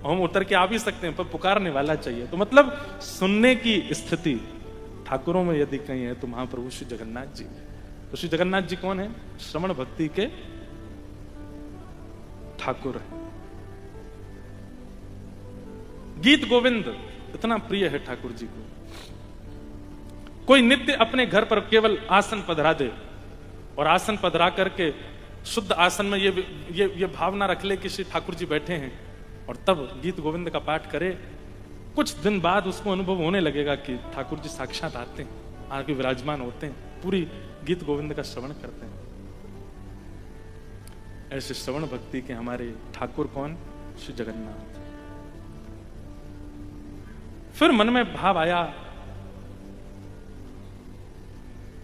हम उतर के आ भी सकते हैं, पर पुकारने वाला चाहिए। तो मतलब सुनने की स्थिति ठाकुरों में यदि कहीं है तो महाप्रभु श्री जगन्नाथ जी। तो श्री जगन्नाथ जी कौन है? श्रवण भक्ति के ठाकुर है। गीत गोविंद इतना प्रिय है ठाकुर जी को। कोई नित्य अपने घर पर केवल आसन पधरा दे और आसन पधरा करके शुद्ध आसन में ये भावना रख ले कि श्री ठाकुर जी बैठे हैं, और तब गीत गोविंद का पाठ करे, कुछ दिन बाद उसको अनुभव होने लगेगा कि ठाकुर जी साक्षात आते हैं, आके विराजमान होते हैं, पूरी गीत गोविंद का श्रवण करते हैं। ऐसे श्रवण भक्ति के हमारे ठाकुर कौन? श्री जगन्नाथ। फिर मन में भाव आया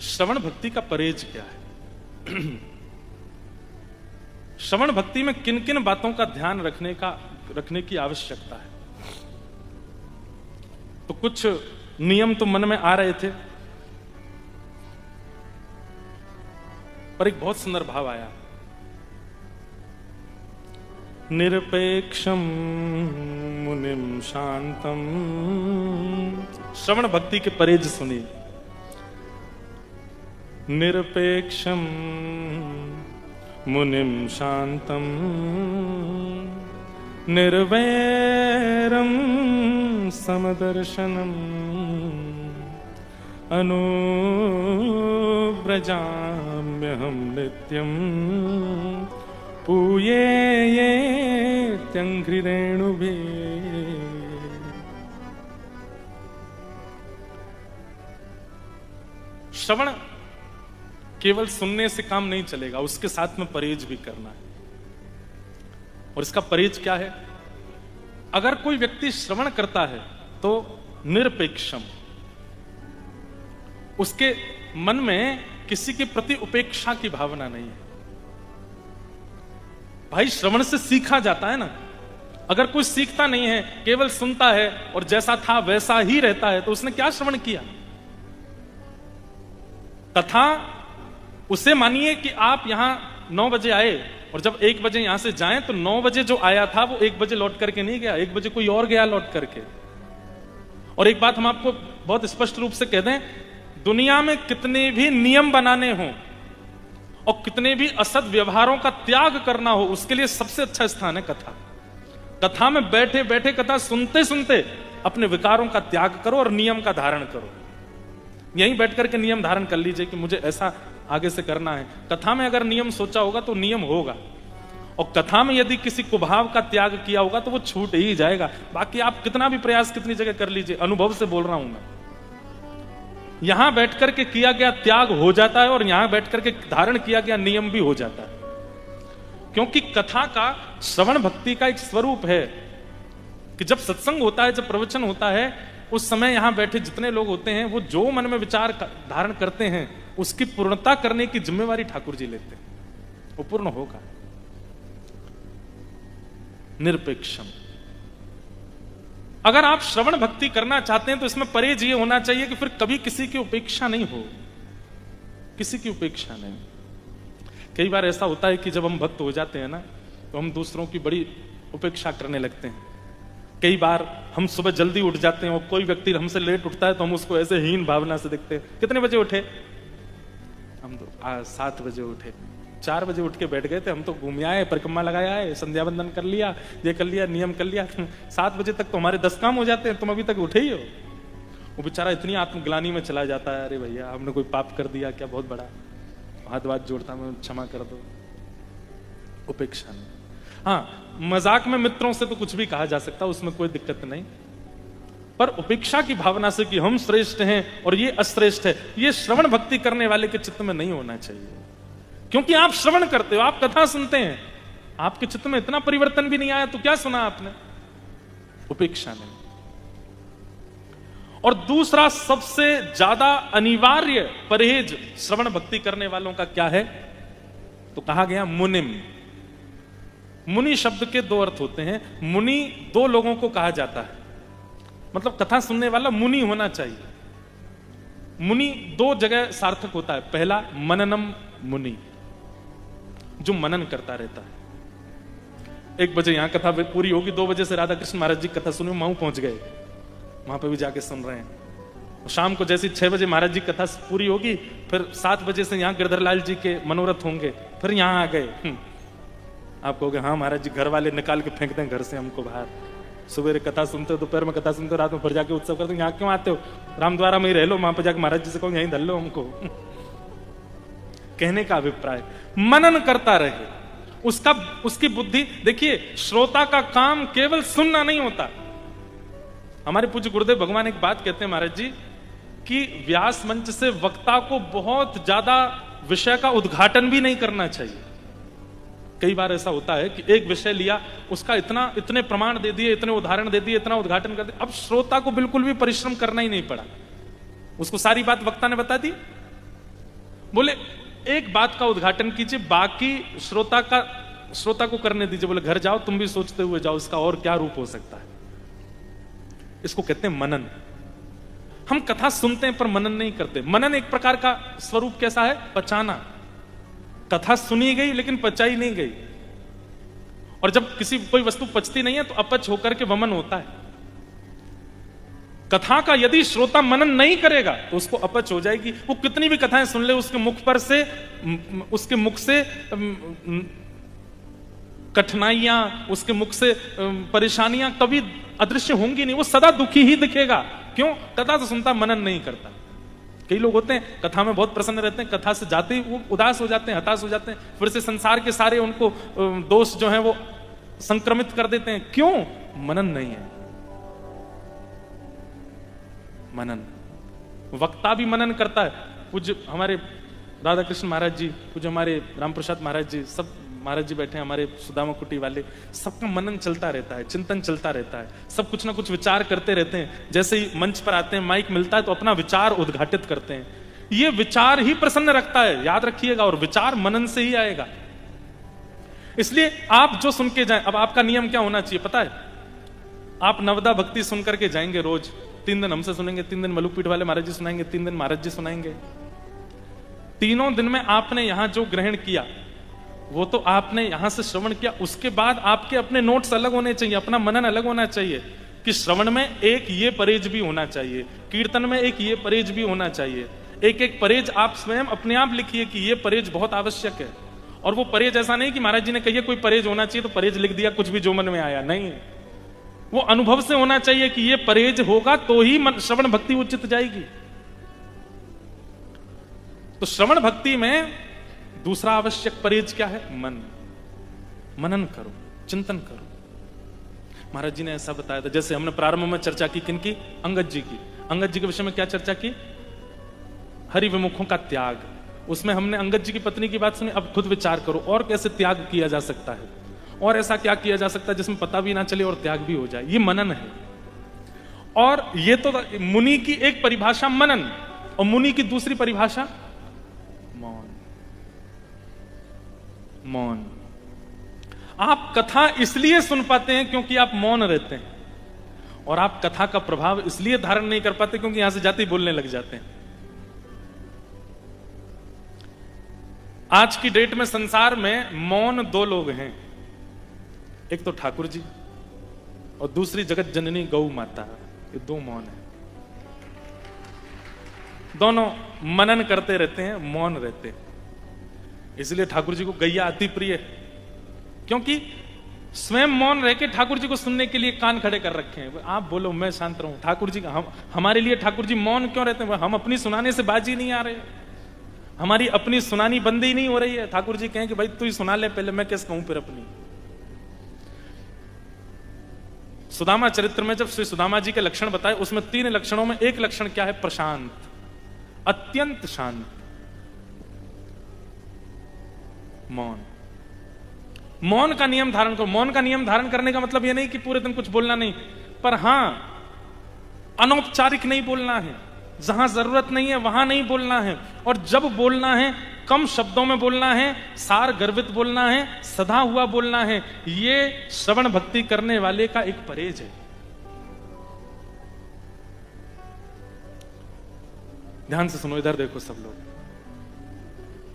श्रवण भक्ति का परहेज क्या है। श्रवण भक्ति में किन किन बातों का ध्यान रखने की आवश्यकता है। तो कुछ नियम तो मन में आ रहे थे, पर एक बहुत सुंदर भाव आया, निरपेक्षम मुनिम शांतम। श्रवण भक्ति के परहेज सुनिए। निरपेक्षम मुनिम शांतम निर्वैरम समदर्शनम अनुव्रजाम्यहं नित्यं पूये ये त्यंघ्रिरेणुभिः। श्रवण केवल सुनने से काम नहीं चलेगा, उसके साथ में परहेज भी करना है। और इसका परहेज क्या है? अगर कोई व्यक्ति श्रवण करता है तो निरपेक्षम, उसके मन में किसी के प्रति उपेक्षा की भावना नहीं है। भाई श्रवण से सीखा जाता है ना। अगर कोई सीखता नहीं है, केवल सुनता है और जैसा था वैसा ही रहता है, तो उसने क्या श्रवण किया? तथा उसे मानिए कि आप यहां 9 बजे आए और जब 1 बजे यहां से जाएं तो 9 बजे जो आया था वो 1 बजे लौट करके नहीं गया, 1 बजे कोई और गया लौट करके। और एक बात हम आपको बहुत स्पष्ट रूप से कह दें, दुनिया में कितने भी नियम बनाने हों और कितने भी असद व्यवहारों का त्याग करना हो, उसके लिए सबसे अच्छा स्थान है कथा। कथा में बैठे बैठे कथा सुनते सुनते अपने विकारों का त्याग करो और नियम का धारण करो। यहीं बैठ करके नियम धारण कर लीजिए कि मुझे ऐसा आगे से करना है। कथा में अगर नियम सोचा होगा तो नियम होगा, और कथा में यदि किसी कुभाव का त्याग किया होगा तो वो छूट ही जाएगा। बाकी आप कितना भी प्रयास कितनी जगह कर लीजिए, अनुभव से बोल रहा हूं मैं, यहां बैठ करके किया गया त्याग हो जाता है और यहां बैठ करके धारण किया गया नियम भी हो जाता है। क्योंकि कथा का श्रवण भक्ति का एक स्वरूप है कि जब सत्संग होता है, जब प्रवचन होता है, उस समय यहां बैठे जितने लोग होते हैं वो जो मन में विचार धारण करते हैं उसकी पूर्णता करने की जिम्मेवारी ठाकुर जी लेते हैं। वो पूर्ण होगा। निरपेक्षम। अगर आप श्रवण भक्ति करना चाहते हैं तो इसमें परहेज ये होना चाहिए कि फिर कभी किसी की उपेक्षा नहीं हो, किसी की उपेक्षा नहीं। कई बार ऐसा होता है कि जब हम भक्त हो जाते हैं ना तो हम दूसरों की बड़ी उपेक्षा करने लगते हैं। कई बार हम सुबह जल्दी उठ जाते हैं और कोई व्यक्ति हमसे लेट उठता है तो हम उसको ऐसे हीन भावना से देखते हैं। कितने बजे उठे? हम तो 7 बजे उठे। 4 बजे उठ के बैठ गए थे, हम तो घूम आए, परिक्रमा लगाया है, संध्या बंदन कर लिया, ये कर लिया, नियम कर लिया। 7 बजे तक तो हमारे 10 काम हो जाते हैं, तुम अभी तक उठे ही हो। वो बेचारा इतनी आत्मग्लानी में चला जाता है, अरे भैया हमने कोई पाप कर दिया क्या बहुत बड़ा, हाथ जोड़ता मैं, क्षमा कर दो। उपेक्षा नहीं। हाँ, मजाक में मित्रों से तो कुछ भी कहा जा सकता, उसमें कोई दिक्कत नहीं, पर उपेक्षा की भावना से कि हम श्रेष्ठ हैं और ये अश्रेष्ठ है, ये श्रवण भक्ति करने वाले के चित्त में नहीं होना चाहिए। क्योंकि आप श्रवण करते हो, आप कथा सुनते हैं, आपके चित्त में इतना परिवर्तन भी नहीं आया तो क्या सुना आपने? उपेक्षा नहीं। और दूसरा सबसे ज्यादा अनिवार्य परहेज श्रवण भक्ति करने वालों का क्या है? तो कहा गया मुनिम। मुनि शब्द के 2 अर्थ होते हैं। मुनि 2 लोगों को कहा जाता है, मतलब कथा सुनने वाला मुनि होना चाहिए। मुनि 2 जगह सार्थक होता है। पहला मननम मुनि, जो मनन करता रहता है। 1 बजे यहां कथा पूरी होगी, 2 बजे से राधा कृष्ण महाराज जी कथा सुने, माऊ पहुंच गए, वहां पे भी जाके सुन रहे हैं। शाम को जैसी 6 बजे महाराज जी कथा पूरी होगी, फिर 7 बजे से यहां गिरधरलाल जी के मनोरथ होंगे, फिर यहां आ गए। आप कहोगे हाँ महाराज जी घर वाले निकाल के फेंक दें घर से हमको बाहर, सुबह कथा सुनते हो, दोपहर में कथा सुनते हो, रात में फिर जाके उत्सव करते हो, यहाँ क्यों आते हो? रामद्वारा में ही रह लो, वहां पर जाकर महाराज जी से कहो यहीं धर लो हमको। कहने का अभिप्राय मनन करता रहे, उसकी बुद्धि। देखिए, श्रोता का काम केवल सुनना नहीं होता। हमारे पूज्य गुरुदेव भगवान एक बात कहते हैं महाराज जी कि व्यास मंच से वक्ता को बहुत ज्यादा विषय का उद्घाटन भी नहीं करना चाहिए। कई बार ऐसा होता है कि एक विषय लिया, उसका इतने प्रमाण दे दिए, इतने उदाहरण दे दिए, इतना उद्घाटन कर दिया, अब श्रोता को बिल्कुल भी परिश्रम करना ही नहीं पड़ा, उसको सारी बात वक्ता ने बता दी। बोले एक बात का उद्घाटन कीजिए, बाकी श्रोता को करने दीजिए। बोले घर जाओ, तुम भी सोचते हुए जाओ इसका और क्या रूप हो सकता है। इसको कहते हैं मनन। हम कथा सुनते हैं पर मनन नहीं करते। मनन एक प्रकार का स्वरूप कैसा है? पचाना। कथा सुनी गई लेकिन पचाई नहीं गई, और जब कोई वस्तु पचती नहीं है तो अपच होकर के वमन होता है। कथा का यदि श्रोता मनन नहीं करेगा तो उसको अपच हो जाएगी। वो कितनी भी कथाएं सुन ले, उसके मुख से कठिनाइयां, उसके मुख से परेशानियां कभी अदृश्य होंगी नहीं, वो सदा दुखी ही दिखेगा। क्यों? कथा तो सुनता, मनन नहीं करता। कई लोग होते हैं कथा में बहुत प्रसन्न रहते हैं, कथा से जाते ही वो उदास हो जाते हैं, हताश हो जाते हैं, फिर से संसार के सारे उनको दोष जो है वो संक्रमित कर देते हैं। क्यों? मनन नहीं है। मनन, वक्ता भी मनन करता है। पूज्य हमारे राधा कृष्ण महाराज जी, पूज्य हमारे रामप्रसाद महाराज जी, सब महाराज जी बैठे हैं, हमारे सुदामा कुटी वाले, सबका मनन चलता रहता है, चिंतन चलता रहता है, सब कुछ ना कुछ विचार करते रहते हैं। जैसे ही मंच पर आते हैं, माइक मिलता है तो अपना विचार उद्घाटित करते हैं। ये विचार ही प्रसन्न रखता है, याद रखिएगा, और विचार मनन से ही आएगा। इसलिए आप जो सुन के जाए, अब आपका नियम क्या होना चाहिए पता है? आप नवदा भक्ति सुन करके जाएंगे रोज, 3 दिन हमसे सुनेंगे, 3 दिन मलुकपीठ वाले महाराज जी सुनाएंगे, 3 दिन महाराज जी सुनाएंगे। तीनों दिन में आपने यहां जो ग्रहण किया वो तो आपने यहां से श्रवण किया, उसके बाद आपके अपने नोट्स अलग होने चाहिए, अपना मनन अलग होना चाहिए कि श्रवण में एक ये परहेज भी होना चाहिए, कीर्तन में एक ये परहेज भी होना चाहिए। एक एक परहेज आप स्वयं अपने आप लिखिए कि ये परहेज बहुत आवश्यक है। और वो परहेज ऐसा नहीं कि महाराज जी ने कहिए कोई परहेज होना चाहिए तो परहेज लिख दिया, कुछ भी जो मन में आया, नहीं। वो अनुभव से होना चाहिए कि ये परहेज होगा तो ही श्रवण भक्ति उचित जाएगी। तो श्रवण भक्ति में दूसरा आवश्यक परहेज क्या है? मन। मनन करो, चिंतन करो। महाराज जी ने ऐसा बताया था, जैसे हमने प्रारंभ में चर्चा की किनकी? अंगद जी की। अंगद जी के विषय में क्या चर्चा की? हरि विमुखों का त्याग। उसमें हमने अंगद जी की पत्नी की बात सुनी। अब खुद विचार करो और कैसे त्याग किया जा सकता है, और ऐसा क्या किया जा सकता है जिसमें पता भी ना चले और त्याग भी हो जाए। ये मनन है। और ये तो मुनि की एक परिभाषा मनन, और मुनि की दूसरी परिभाषा मौन। मौन। आप कथा इसलिए सुन पाते हैं क्योंकि आप मौन रहते हैं, और आप कथा का प्रभाव इसलिए धारण नहीं कर पाते क्योंकि यहां से जाते ही बोलने लग जाते हैं। आज की डेट में संसार में मौन दो लोग हैं, एक तो ठाकुर जी और दूसरी जगत जननी गौ माता। ये दो मौन है। दोनों मनन करते रहते हैं, मौन रहते हैं। इसलिए ठाकुर जी को गैया अति प्रिय है, क्योंकि स्वयं मौन रह के ठाकुर जी को सुनने के लिए कान खड़े कर रखे हैं। आप बोलो मैं शांत रहूं। ठाकुर जी हमारे लिए ठाकुर जी मौन क्यों रहते हैं? हम अपनी सुनाने से बाजी नहीं आ रहे, हमारी अपनी सुनानी बंद ही नहीं हो रही है। ठाकुर जी कहें कि भाई तू ही सुना ले पहले, मैं कैसे कहूं फिर अपनी। सुदामा चरित्र में जब श्री सुदामा जी के लक्षण बताए, उसमें 3 लक्षणों में एक लक्षण क्या है? प्रशांत, अत्यंत शांत, मौन। मौन का नियम धारण करो। मौन का नियम धारण करने का मतलब यह नहीं कि पूरे दिन कुछ बोलना नहीं, पर हां अनौपचारिक नहीं बोलना है, जहां जरूरत नहीं है वहां नहीं बोलना है, और जब बोलना है कम शब्दों में बोलना है, सार गर्वित बोलना है, सधा हुआ बोलना है। ये श्रवण भक्ति करने वाले का एक परहेज है। ध्यान से सुनो, इधर देखो सब लोग।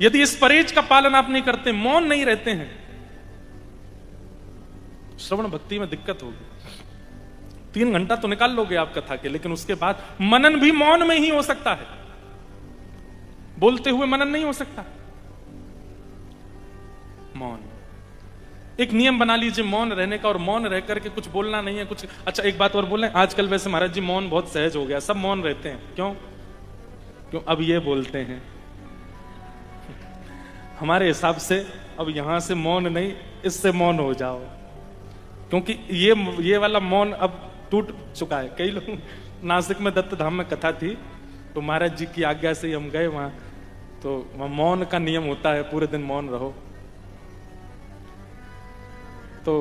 यदि इस परहेज का पालन आप नहीं करते, मौन नहीं रहते हैं, श्रवण भक्ति में दिक्कत होगी। 3 घंटा तो निकाल लोगे आप कथा के, लेकिन उसके बाद मनन भी मौन में ही हो सकता है, बोलते हुए मनन नहीं हो सकता। मौन एक नियम बना लीजिए मौन रहने का, और मौन रह करके कुछ बोलना नहीं है कुछ। अच्छा एक बात और बोलें, आजकल वैसे महाराज जी मौन बहुत सहज हो गया, सब मौन रहते हैं। क्यों? क्यों? अब ये बोलते हैं हमारे हिसाब से अब यहां से मौन नहीं, इससे मौन हो जाओ, क्योंकि ये वाला मौन अब टूट चुका है। कई लोग, नासिक में दत्त धाम में कथा थी, तो महाराज जी की आज्ञा से हम गए वहां, तो वहां मौन का नियम होता है, पूरे दिन मौन रहो। तो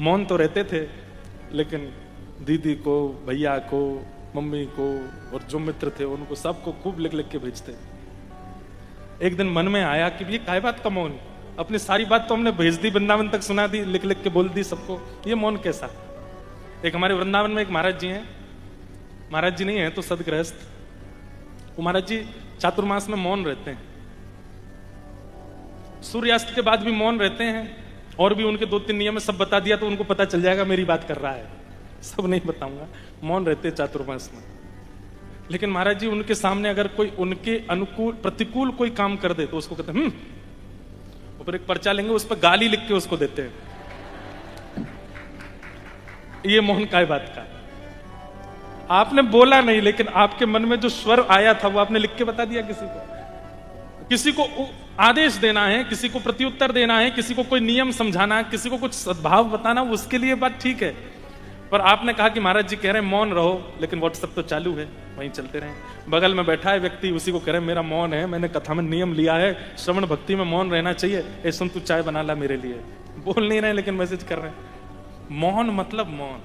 मौन तो रहते थे, लेकिन दीदी को, भैया को, मम्मी को, और जो मित्र थे उनको सबको खूब लिख लिख के भेजते। एक दिन मन में आया कि ये काय बात का मौन? अपनी सारी बात तो हमने भेज दी, वृंदावन तक सुना दी, लिख लिख के बोल दी सबको, ये मौन कैसा? एक हमारे वृंदावन में एक महाराज जी हैं, महाराज जी नहीं है तो सदगृहस्थ, वो महाराज जी चातुर्मास में मौन रहते हैं, सूर्यास्त के बाद भी मौन रहते हैं, और भी उनके 2-3 नियम सब बता दिया तो उनको पता चल जाएगा मेरी बात कर रहा है, सब नहीं बताऊंगा। मौन रहते चातुर्मास में। लेकिन महाराज जी उनके सामने अगर कोई उनके अनुकूल प्रतिकूल कोई काम कर दे तो उसको कहते हैं ऊपर एक पर्चा लेंगे, उस पर गाली लिख के उसको देते हैं। ये मौन काय बात का? आपने बोला नहीं, लेकिन आपके मन में जो स्वर आया था वो आपने लिख के बता दिया किसी को। किसी को आदेश देना है, किसी को प्रत्युत्तर देना है, किसी को कोई नियम समझाना, किसी को कुछ सद्भाव बताना, उसके लिए बात ठीक है। पर आपने कहा कि महाराज जी कह रहे हैं मौन रहो, लेकिन व्हाट्सएप तो चालू है, वहीं चलते रहे। बगल में बैठा है व्यक्ति, उसी को कह रहे हैं मेरा मौन है, मैंने कथा में नियम लिया है, श्रवण भक्ति में मौन रहना चाहिए, ए सुन तू चाय बना ला मेरे लिए। बोल नहीं रहे लेकिन मैसेज कर रहे हैं। मौन मतलब मौन।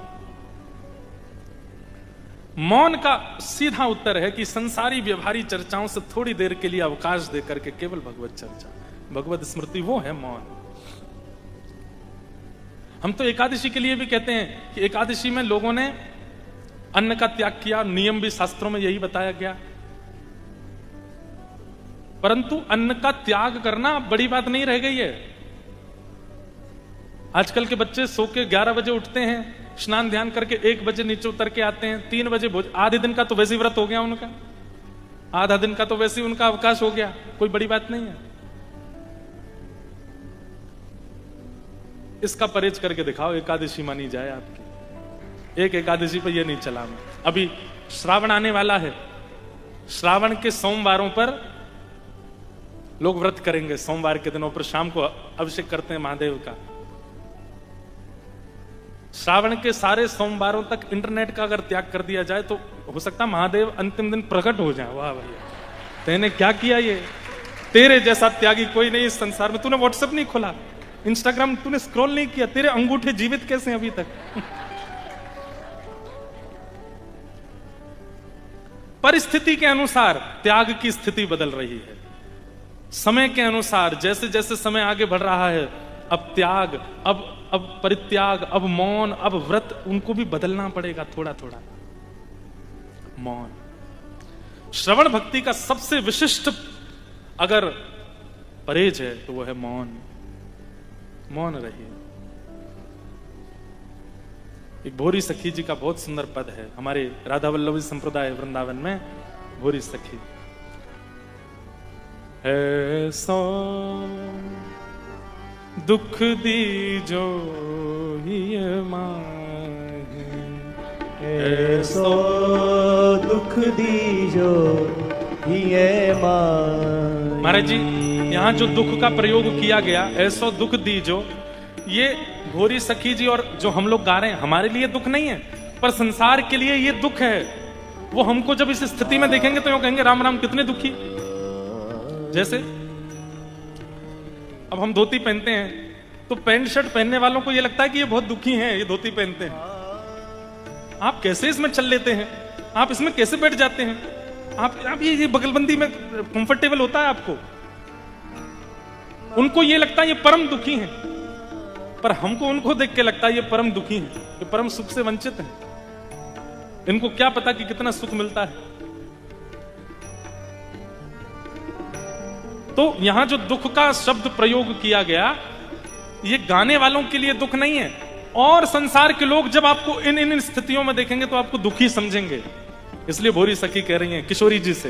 मौन का सीधा उत्तर है कि संसारी व्यवहारी चर्चाओं से थोड़ी देर के लिए अवकाश देकर के केवल भगवत चर्चा, भगवत स्मृति, वो है मौन। हम तो एकादशी के लिए भी कहते हैं कि एकादशी में लोगों ने अन्न का त्याग किया, नियम भी शास्त्रों में यही बताया गया। परंतु अन्न का त्याग करना बड़ी बात नहीं रह गई है। आजकल के बच्चे सो के 11 बजे उठते हैं, स्नान ध्यान करके 1 बजे नीचे उतर के आते हैं, 3 बजे भोज, आधे दिन का तो वैसे ही व्रत हो गया उनका, आधा दिन का तो वैसे ही उनका अवकाश हो गया, कोई बड़ी बात नहीं है। इसका परहेज करके दिखाओ, एकादशी मानी जाए आपकी। एक एकादशी पर यह नहीं चला मैं। अभी श्रावण आने वाला है, श्रावण के सोमवारों पर लोग व्रत करेंगे, सोमवार के दिनों पर शाम को अभिषेक करते हैं महादेव का। श्रावण के सारे सोमवारों तक इंटरनेट का अगर त्याग कर दिया जाए तो हो सकता महादेव अंतिम दिन प्रकट हो जाए। वाह भैया, तेने क्या किया ये? तेरे जैसा त्यागी कोई नहीं इस संसार में। तूने व्हाट्सएप नहीं खोला, इंस्टाग्राम तूने स्क्रॉल नहीं किया, तेरे अंगूठे जीवित कैसे हैं अभी तक? परिस्थिति के अनुसार त्याग की स्थिति बदल रही है। समय के अनुसार जैसे जैसे समय आगे बढ़ रहा है, अब त्याग, अब परित्याग, अब मौन, अब व्रत, उनको भी बदलना पड़ेगा थोड़ा थोड़ा। मौन, श्रवण भक्ति का सबसे विशिष्ट अगर परहेज है तो वो है मौन। मौन रहिए। एक भोरी सखी जी का बहुत सुंदर पद है हमारे राधा वल्लभी संप्रदाय वृंदावन में। भोरी सखी ऐसो दुख दीजो हिय माहे, ऐसो दुख दीजो हिय माहे। महाराज जी, यहाँ जो दुख का प्रयोग किया गया, ऐसो दुख दीजो, ये भोरी सखी जी और जो हम लोग गा रहे हैं, हमारे लिए दुख नहीं है, पर संसार के लिए ये दुख है। वो हमको जब इस स्थिति में देखेंगे तो यूं कहेंगे, राम राम कितने दुखी। जैसे अब हम धोती पहनते हैं तो पैंट शर्ट पहनने वालों को ये लगता है कि ये बहुत दुखी हैं, ये धोती पहनते हैं। आप कैसे इसमें चल लेते हैं? आप इसमें कैसे बैठ जाते हैं? आप ये बगलबंदी में कंफर्टेबल होता है आपको? उनको ये लगता है ये परम दुखी हैं, पर हमको उनको देख के लगता है ये परम दुखी हैं, ये परम सुख से वंचित हैं। इनको क्या पता कि कितना सुख मिलता है। तो यहां जो दुख का शब्द प्रयोग किया गया, ये गाने वालों के लिए दुख नहीं है, और संसार के लोग जब आपको इन स्थितियों में देखेंगे तो आपको दुखी समझेंगे। इसलिए भोरी सखी कह रही हैं किशोरी जी से,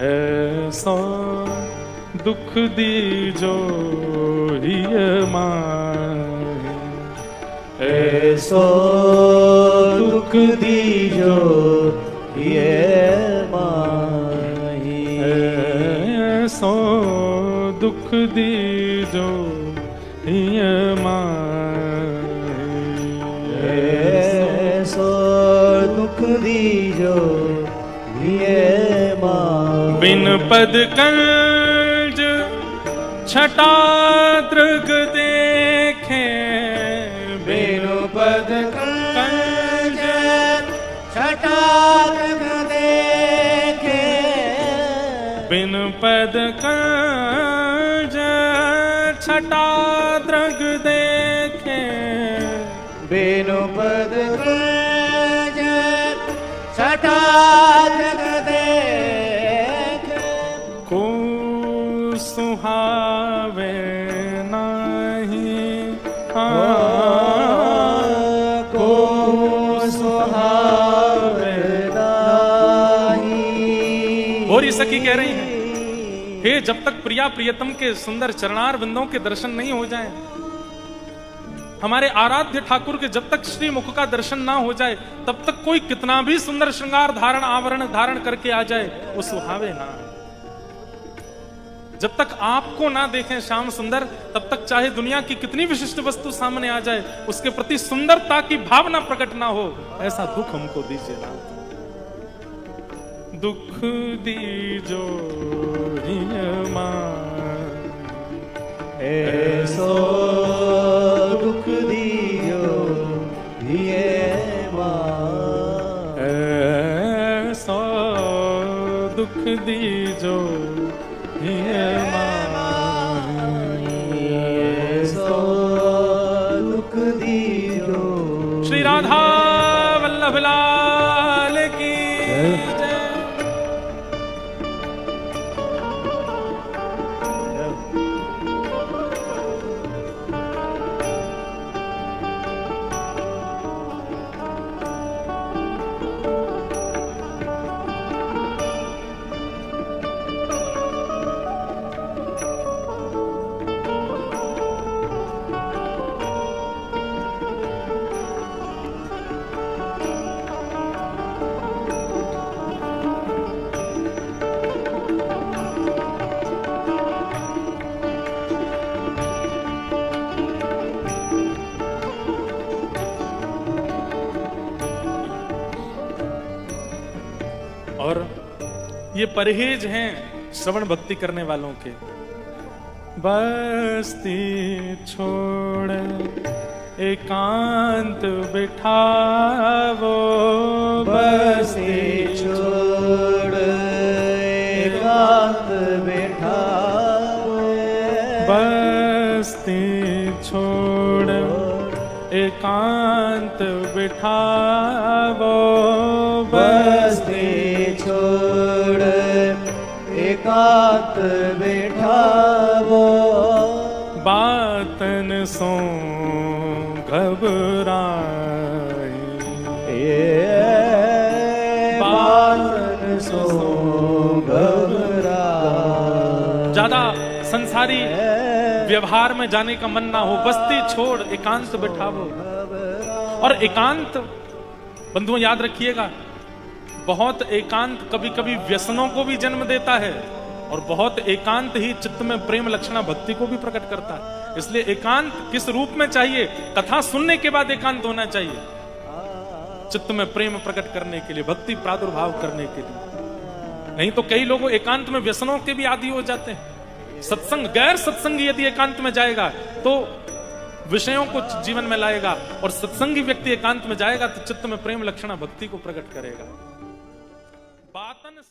ऐसा दुख दीजो हिय माहे, ऐसो दुख दीजो हिय माहे, ऐसो दुख दीजो हिय माहे, ऐसो दुख दीजो हिय माहे। बिन पद कंज छटा दृग देखे, बिन पद कंज छटा दृग देखे, बिन पद कंज छटा दृग देखे, बिन पद कंज छटा दृग देखे, को सुहावे नहीं को सुहावे नाही। भोरी सखी कह रही है, हे जब तक प्रिया प्रियतम के सुंदर चरणार बिंदों के दर्शन नहीं हो जाए, हमारे आराध्य ठाकुर के जब तक श्री मुख का दर्शन ना हो जाए, तब तक कोई कितना भी सुंदर श्रृंगार धारण आवरण धारण करके आ जाए, वो सुहावे ना। जब तक आपको ना देखें श्याम सुंदर, तब तक चाहे दुनिया की कितनी विशिष्ट वस्तु सामने आ जाए, उसके प्रति सुंदरता की भावना प्रकट ना हो, ऐसा दुख हमको दीजिए ना। दुख दीजो हिय माहे, ऐसो दुख दीजो हिय माहे, ऐसो दुख दीजो हिय माहे, ऐसो दुख दीजो। श्री राधा वल्लभ लाल की जय। और ये परहेज हैं श्रवण भक्ति करने वालों के। बस्ती छोड़ एकांत बिठावो, बस्ती छोड़ एकांत बिठावो, बस्ती छोड़ एकांत बिठावो, बस्ती छोड़ एकांत बिठावो, बातन सो घबराई, बातन सो घबराई। ज्यादा संसारी व्यवहार में जाने का मन ना हो, बस्ती छोड़ एकांत बिठावो। और एकांत बंधुओं याद रखिएगा, बहुत एकांत कभी कभी व्यसनों को भी जन्म देता है और बहुत एकांत ही चित्त में प्रेम लक्षणा भक्ति को भी प्रकट करता है। इसलिए एकांत किस रूप में चाहिए? कथा सुनने के बाद एकांत होना चाहिए, चित्त में प्रेम प्रकट करने के लिए, भक्ति प्रादुर्भाव करने के लिए। नहीं तो कई लोग एकांत में व्यसनों के भी आदी हो जाते हैं। सत्संग, गैर सत्संग यदि एकांत में जाएगा तो विषयों को जीवन में लाएगा, और सत्संगी व्यक्ति एकांत में जाएगा तो चित्त में प्रेम लक्षणा भक्ति को प्रकट करेगा। बातन